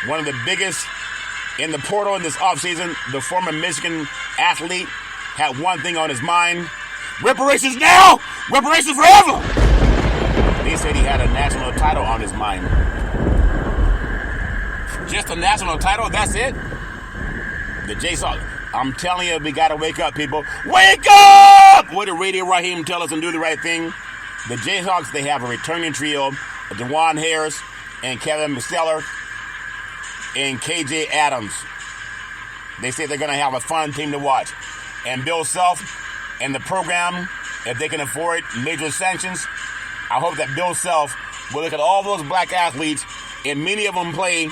S14: one of the biggest in the portal in this offseason. The former Michigan athlete had one thing on his mind: reparations now, reparations forever. They said he had a national title on his mind. Just a national title, that's it? The Jayhawks, I'm telling you, we got to wake up, people. Wake up! What did Radio Raheem tell us and do the right thing? The Jayhawks, they have a returning trio, DeJuan Harris and Kevin McSteller and KJ Adams. They say they're going to have a fun team to watch. And Bill Self and the program, if they can afford major sanctions, I hope that Bill Self will look at all those black athletes, and many of them play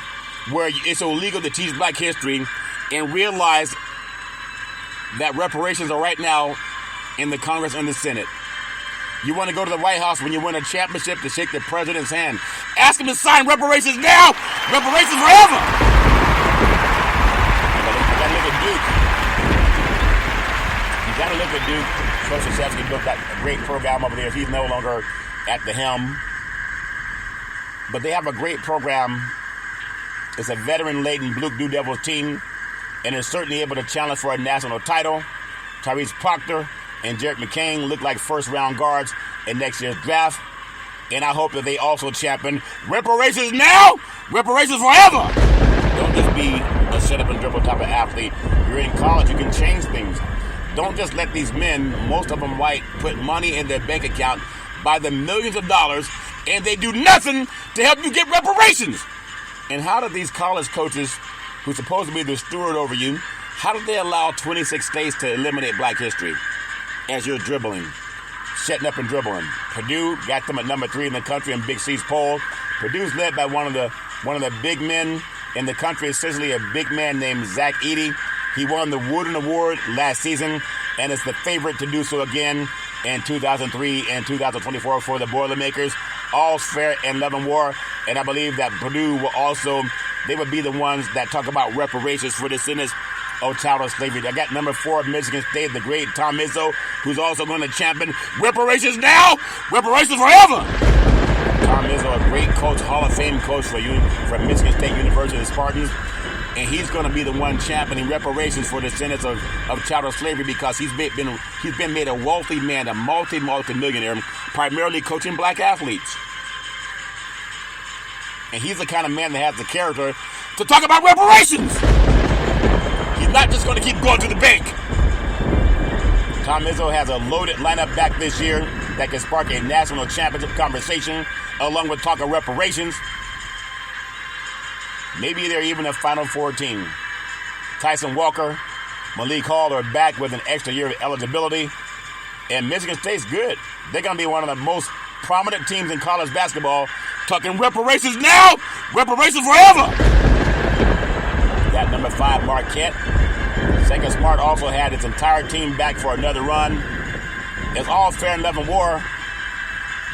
S14: where it's illegal to teach black history, and realize that reparations are right now in the Congress and the Senate. You want to go to the White House when you win a championship to shake the president's hand. Ask him to sign reparations now, reparations forever. You got to look at Duke. You got to look at Duke. Coach Krzyzewski built that great program over there. He's no longer at the helm. But they have a great program. It's a veteran-laden Blue Devils team, and is certainly able to challenge for a national title. Tyrese Proctor and Jarrett McCain look like first-round guards in next year's draft. And I hope that they also champion reparations now, reparations forever. Don't just be a shut-up-and-dribble type of athlete. You're in college, you can change things. Don't just let these men, most of them white, put money in their bank account by the millions of dollars, and they do nothing to help you get reparations. And how do these college coaches, who's supposed to be the steward over you, how did they allow 26 states to eliminate black history as you're dribbling, setting up and dribbling? Purdue got them at number 3 in the country in Big C's poll. Purdue's led by one of the big men in the country, essentially a big man named Zach Edey. He won the Wooden Award last season and is the favorite to do so again in 2003 and 2024 for the Boilermakers. All's fair in love and war, and I believe that Purdue will also, they would be the ones that talk about reparations for the descendants of child slavery. I got number 4 Michigan State, the great Tom Izzo, who's also going to champion reparations now, reparations forever. Tom Izzo, a great coach, Hall of Fame coach for Michigan State University, the Spartans. And he's going to be the one championing reparations for the descendants of chattel slavery, because he's been made a wealthy man, a multi-millionaire, primarily coaching black athletes. And he's the kind of man that has the character to talk about reparations. He's not just going to keep going to the bank. Tom Izzo has a loaded lineup back this year that can spark a national championship conversation, along with talk of reparations. Maybe they're even a Final Four team. Tyson Walker, Malik Hall are back with an extra year of eligibility. And Michigan State's good. They're going to be one of the most prominent teams in college basketball, talking reparations now, reparations forever. Got number 5 Marquette. Second Smart also had its entire team back for another run. It's all fair in love and war.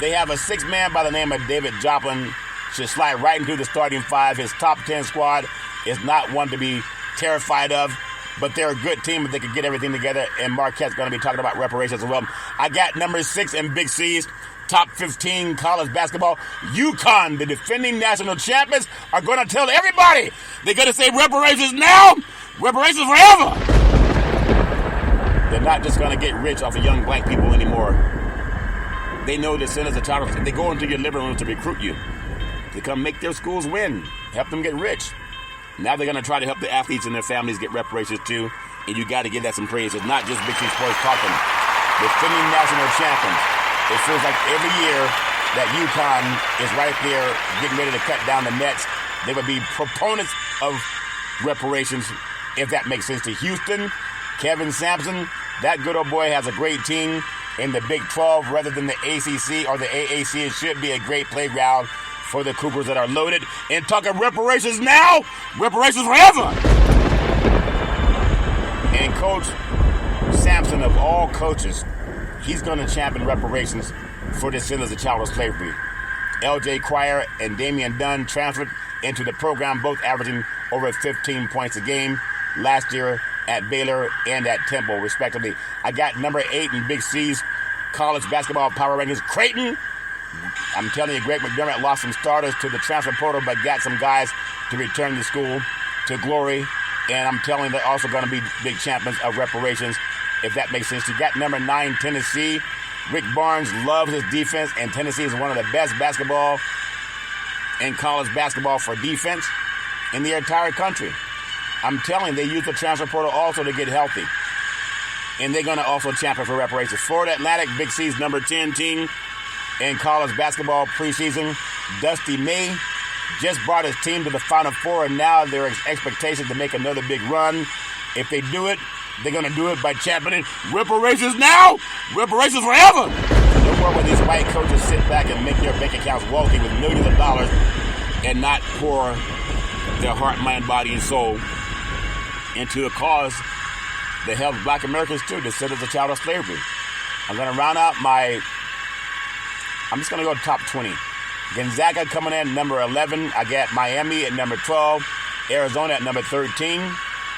S14: They have a 6th man by the name of David Joplin. Should slide right into the starting 5. His top 10 squad is not one to be terrified of, but they're a good team if they can get everything together, and Marquette's going to be talking about reparations as well. I got number 6 in Big C's, top 15 college basketball. UConn, the defending national champions, are going to tell everybody they're going to say reparations now, reparations forever. They're not just going to get rich off of young black people anymore. They know the centers of child. They go into your living room to recruit you. They come make their schools win, help them get rich. Now they're going to try to help the athletes and their families get reparations too, and you got to give that some praise. It's not just Big Ten Sports talking. Defending national champions. It feels like every year that UConn is right there getting ready to cut down the nets. They would be proponents of reparations, if that makes sense to Houston. Kevin Sampson, that good old boy has a great team in the Big 12 rather than the ACC or the AAC. It should be a great playground for the Cougars that are loaded. And talking reparations now, reparations forever. Coach Sampson, of all coaches, he's going to champion reparations for descendants of child slavery. L.J. Cryer and Damian Dunn transferred into the program, both averaging over 15 points a game last year at Baylor and at Temple, respectively. I got number 8 in Big C's college basketball power rankings. Creighton, I'm telling you, Greg McDermott lost some starters to the transfer portal, but got some guys to return to school to glory. And I'm telling you, they're also going to be big champions of reparations, if that makes sense. You got number 9, Tennessee. Rick Barnes loves his defense, and Tennessee is one of the best basketball in college basketball for defense in the entire country. I'm telling you, they use the transfer portal also to get healthy. And they're going to also champion for reparations. Florida Atlantic, Big C's number 10 team in college basketball preseason. Dusty May just brought his team to the Final Four, and now there is expectation to make another big run. If they do it, they're going to do it by championing reparations now, reparations forever. No more will these white coaches sit back and make their bank accounts wealthy with millions of dollars and not pour their heart, mind, body, and soul into a cause that helps black Americans too, descendants of child slavery. I'm going to round out I'm just going to go top 20. Gonzaga coming in number 11. I got Miami at number 12. Arizona at number 13.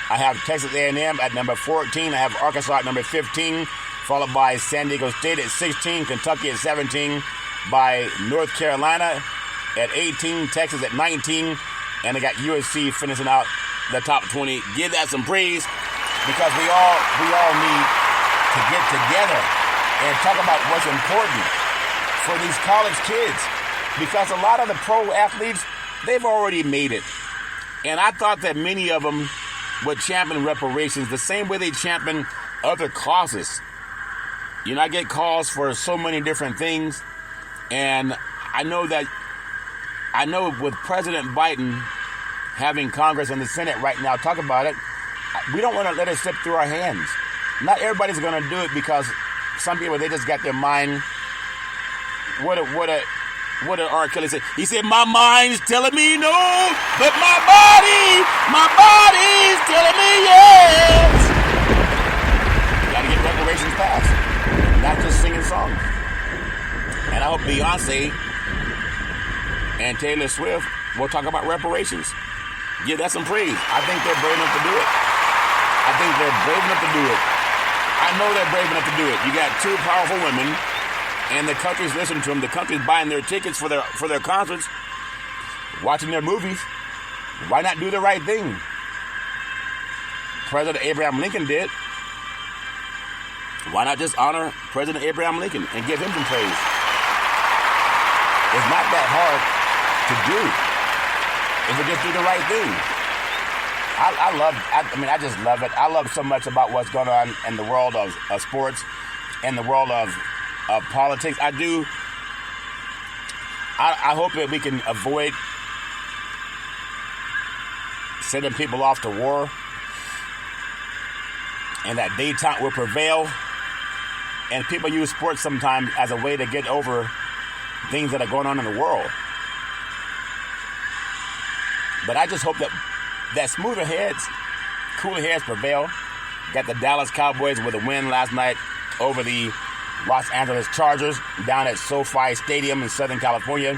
S14: I have Texas A&M at number 14. I have Arkansas at number 15, followed by San Diego State at 16, Kentucky at 17, by North Carolina at 18, Texas at 19, and I got USC finishing out the top 20. Give that some praise, because we all need to get together and talk about what's important for these college kids, because a lot of the pro athletes, they've already made it. And I thought that many of them would champion reparations the same way they champion other causes. You know, I get calls for so many different things, and I know with President Biden having Congress and the Senate right now talk about it, we don't want to let it slip through our hands. Not everybody's going to do it, because some people, they just got their mind. What did R. Kelly say? He said, my mind's telling me no, but my body's telling me yes. You gotta get reparations passed, not just singing songs. And I hope Beyonce and Taylor Swift will talk about reparations. Give that some praise. I think they're brave enough to do it. I know they're brave enough to do it. You got two powerful women, and the country's listening to them. The country's buying their tickets for their concerts, watching their movies. Why not do the right thing? President Abraham Lincoln did. Why not just honor President Abraham Lincoln and give him some praise? It's not that hard to do if we just do the right thing. I just love it. I love so much about what's going on in the world of sports and the world of politics. I do. I hope that we can avoid sending people off to war, and that detente will prevail. And people use sports sometimes as a way to get over things that are going on in the world. But I just hope that smoother heads, cooler heads prevail. Got the Dallas Cowboys with a win last night over the Los Angeles Chargers down at SoFi Stadium in Southern California.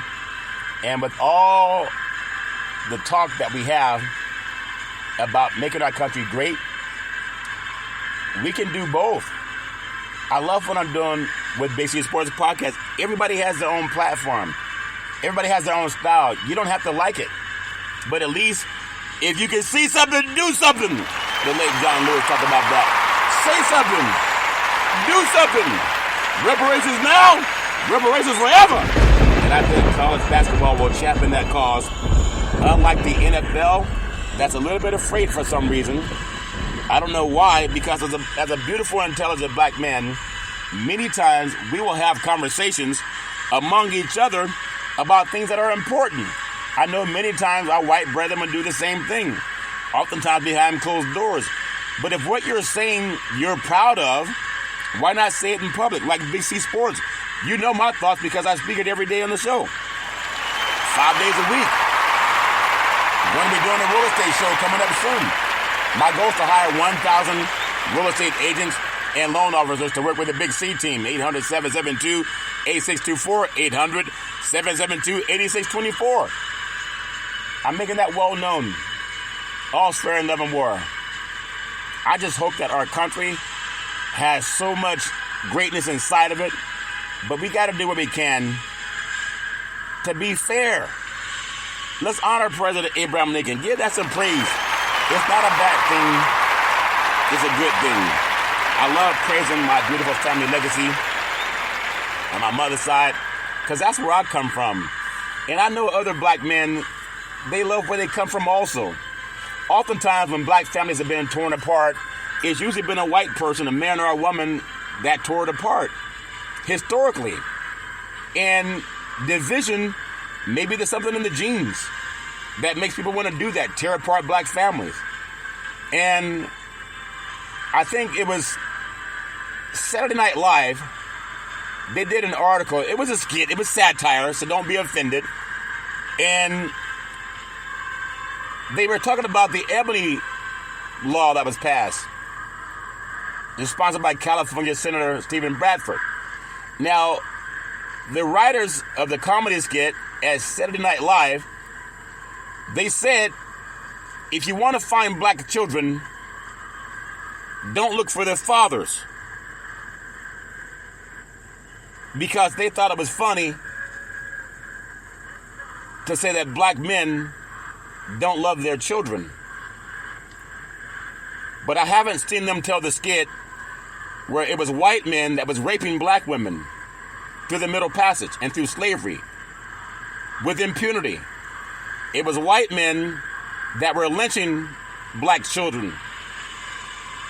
S14: And with all the talk that we have about making our country great, we can do both. I love what I'm doing with Big C Sports Podcast. Everybody has their own platform. Everybody has their own style. You don't have to like it. But at least if you can see something, do something. The late John Lewis talked about that. Say something. Do something. Reparations now, reparations forever. And I think college basketball will champion that cause. Unlike the NFL, that's a little bit afraid for some reason. I don't know why, because as a beautiful, intelligent black man, many times we will have conversations among each other about things that are important. I know many times our white brethren will do the same thing, oftentimes behind closed doors. But if what you're saying you're proud of, why not say it in public, like Big C Sports? You know my thoughts because I speak it every day on the show. 5 days a week. I'm going to be doing a real estate show coming up soon. My goal is to hire 1,000 real estate agents, and loan officers to work with the Big C team. 800-772-8624. 800-772-8624. I'm making that well known. All's fair in love and war. I just hope that our country has so much greatness inside of it, but we got to do what we can to be fair. Let's honor President Abraham Lincoln. Give that some praise. It's not a bad thing. It's a good thing. I love praising my beautiful family legacy on my mother's side, because that's where I come from. And I know other black men, they love where they come from also. Oftentimes when black families have been torn apart, it's usually been a white person, a man or a woman, that tore it apart, historically. And division, maybe there's something in the genes that makes people want to do that, tear apart black families. And I think it was Saturday Night Live, they did an article. It was a skit. It was satire, so don't be offended. And they were talking about the Ebony law that was passed. It's sponsored by California Senator Stephen Bradford. Now, the writers of the comedy skit at Saturday Night Live, they said, if you want to find black children, don't look for their fathers. Because they thought it was funny to say that black men don't love their children. But I haven't seen them tell the skit where it was white men that was raping black women through the Middle Passage and through slavery with impunity. It was white men that were lynching black children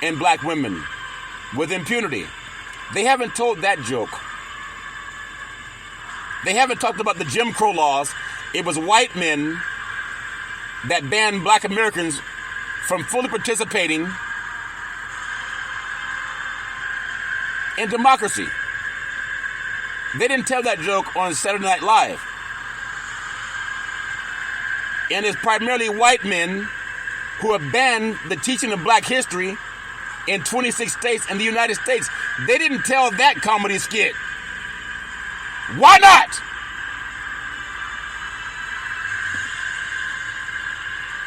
S14: and black women with impunity. They haven't told that joke. They haven't talked about the Jim Crow laws. It was white men that banned black Americans from fully participating in democracy. They didn't tell that joke on Saturday Night Live. And it's primarily white men who have banned the teaching of black history in 26 states in the United States. They didn't tell that comedy skit. Why not?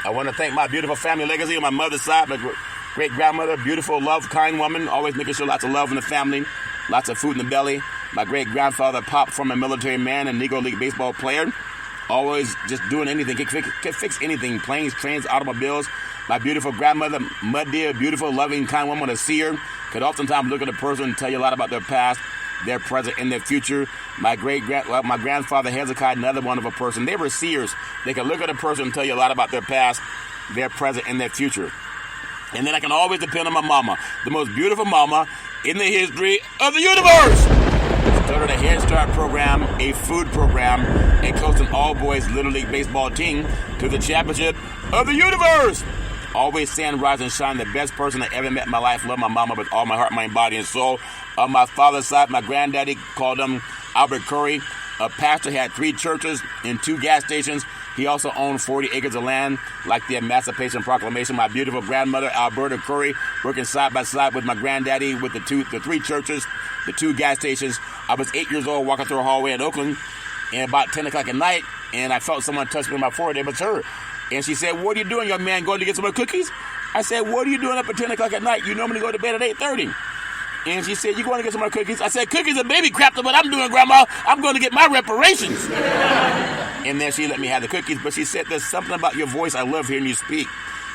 S14: I want to thank my beautiful family legacy on my mother's side, my great-grandmother, beautiful, love, kind woman, always making sure lots of love in the family, lots of food in the belly. My great-grandfather, Pop, former military man and Negro League baseball player, always just doing anything, can fix anything, planes, trains, automobiles. My beautiful grandmother, Mud Deer, beautiful, loving, kind woman, a seer, could oftentimes look at a person and tell you a lot about their past, their present, and their future. My grandfather, Hezekiah, another wonderful person. They were seers. They could look at a person and tell you a lot about their past, their present, and their future. And then I can always depend on my mama, the most beautiful mama in the history of the universe. Started a Head Start program, a food program, and coached an all-boys Little League baseball team to the championship of the universe. Always saying, rise and shine, the best person I ever met in my life. Love my mama with all my heart, mind, body, and soul. On my father's side, my granddaddy, called him Albert Curry. A pastor, had 3 churches and 2 gas stations. He also owned 40 acres of land, like the Emancipation Proclamation. My beautiful grandmother, Alberta Curry, working side by side with my granddaddy with the 3 churches, the 2 gas stations. I was 8 years old, walking through a hallway in Oakland, and about 10 o'clock at night, and I felt someone touch me on my forehead. It was her. And she said, "What are you doing, young man, going to get some more cookies?" I said, "What are you doing up at 10 o'clock at night? You normally go to bed at 8:30. And she said, "You going to get some more cookies?" I said, "Cookies are baby crap to what I'm doing, Grandma. I'm going to get my reparations." And then she let me have the cookies. But she said, "There's something about your voice I love hearing you speak."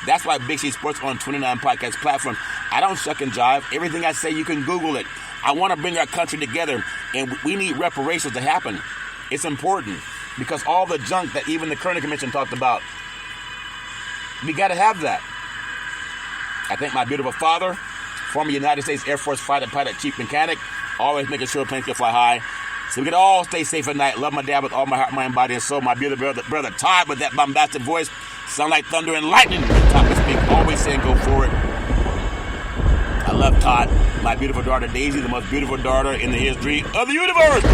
S14: That's why Big C Sports on 29 podcast platforms. I don't shuck and jive. Everything I say, you can Google it. I want to bring our country together, and we need reparations to happen. It's important because all the junk that even the Kerner Commission talked about, we got to have that. I thank my beautiful father, former United States Air Force fighter pilot, chief mechanic, always making sure planes can fly high, so we can all stay safe at night. Love my dad with all my heart, mind, body, and soul. My beautiful brother Todd with that bombastic voice, sound like thunder and lightning. Top of speak, always saying go forward. I love Todd. My beautiful daughter Daisy, the most beautiful daughter in the history of the universe.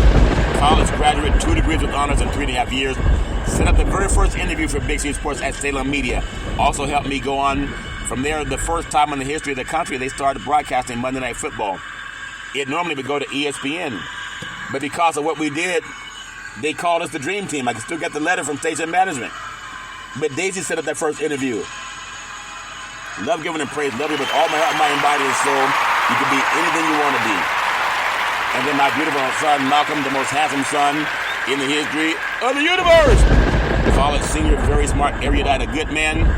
S14: College graduate, 2 degrees with honors in 3.5 years. Set up the very first interview for Big C Sports at Salem Media. Also helped me go on From there, the first time in the history of the country, they started broadcasting Monday Night Football. It normally would go to ESPN. But because of what we did, they called us the Dream Team. I can still get the letter from station management. But Daisy set up that first interview. Love giving and praise. Love you with all my heart, mind, body, and soul. You can be anything you want to be. And then my beautiful son, Malcolm, the most handsome son in the history of the universe. College senior, very smart, erudite, a good man.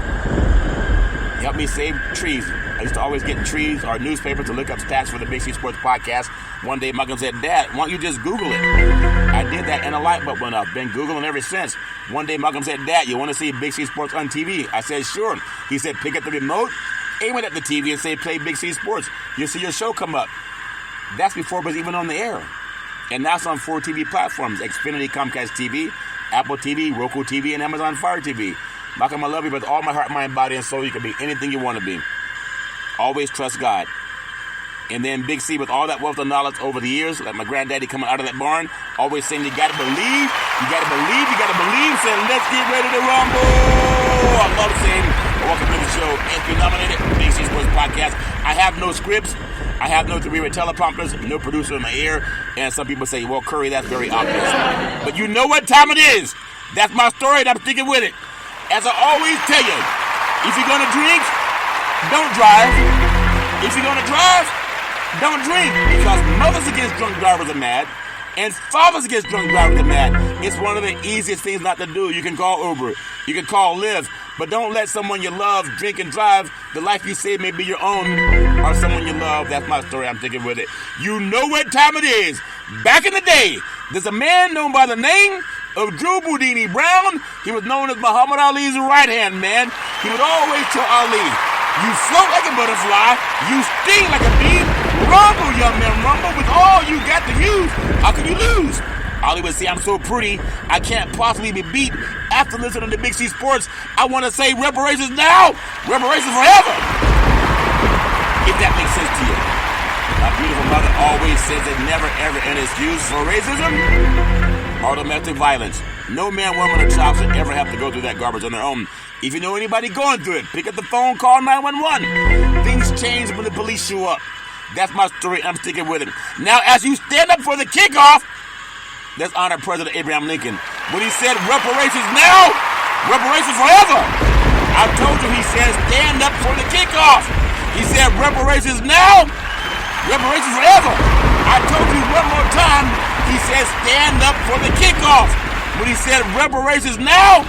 S14: Helped me save trees. I used to always get trees or newspapers to look up stats for the Big C Sports Podcast. One day, Malcolm said, Dad, why don't you just Google it? I did that and a light bulb went up. Been Googling ever since. One day, Malcolm said, Dad, you want to see Big C Sports on TV? I said, sure. He said, pick up the remote, aim it at the TV and say, play Big C Sports. You'll see your show come up. That's before it was even on the air. And now it's on 4 TV platforms: Xfinity, Comcast TV, Apple TV, Roku TV, and Amazon Fire TV. Malcolm, I love you with all my heart, mind, body, and soul. You can be anything you want to be. Always trust God. And then Big C, with all that wealth of knowledge over the years, like my granddaddy coming out of that barn, always saying, you got to believe, you got to believe, you got to believe, saying, let's get ready to rumble. I love saying, welcome to the show. If nominated, Big C Sports Podcast. I have no scripts. I have no three-way teleprompters, no producer in my ear. And some people say, well, Curry, that's very obvious. But you know what time it is. That's my story, and I'm sticking with it. As I always tell you, if you're going to drink, don't drive. If you're going to drive, don't drink. Because mothers against drunk drivers are mad, and fathers against drunk drivers are mad. It's one of the easiest things not to do. You can call Uber. You can call Lyft. But don't let someone you love drink and drive. The life you save may be your own or someone you love. That's my story. I'm sticking with it. You know what time it is. Back in the day, there's a man known by the name of Drew Boudini Brown. He was known as Muhammad Ali's right-hand man. He would always tell Ali, you float like a butterfly, you sting like a bee, rumble, young man, rumble with all you got to use. How can you lose? Ali would say, I'm so pretty, I can't possibly be beat. After listening to Big C Sports, I want to say reparations now, reparations forever. If that makes sense to you. My beautiful mother always says there's never ever an excuse for racism or domestic violence. No man, woman, or child should ever have to go through that garbage on their own. If you know anybody going through it, pick up the phone, call 911. Things change when the police show up. That's my story, I'm sticking with it. Now, as you stand up for the kickoff, let's honor President Abraham Lincoln. When he said reparations now, reparations forever. I told you, he said stand up for the kickoff. He said reparations now, reparations forever. I told you one more time, he said stand up for the kickoff. When he said reparations now,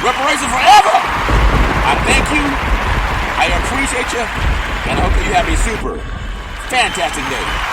S14: reparations forever. I thank you, I appreciate you, and I hope that you have a super fantastic day.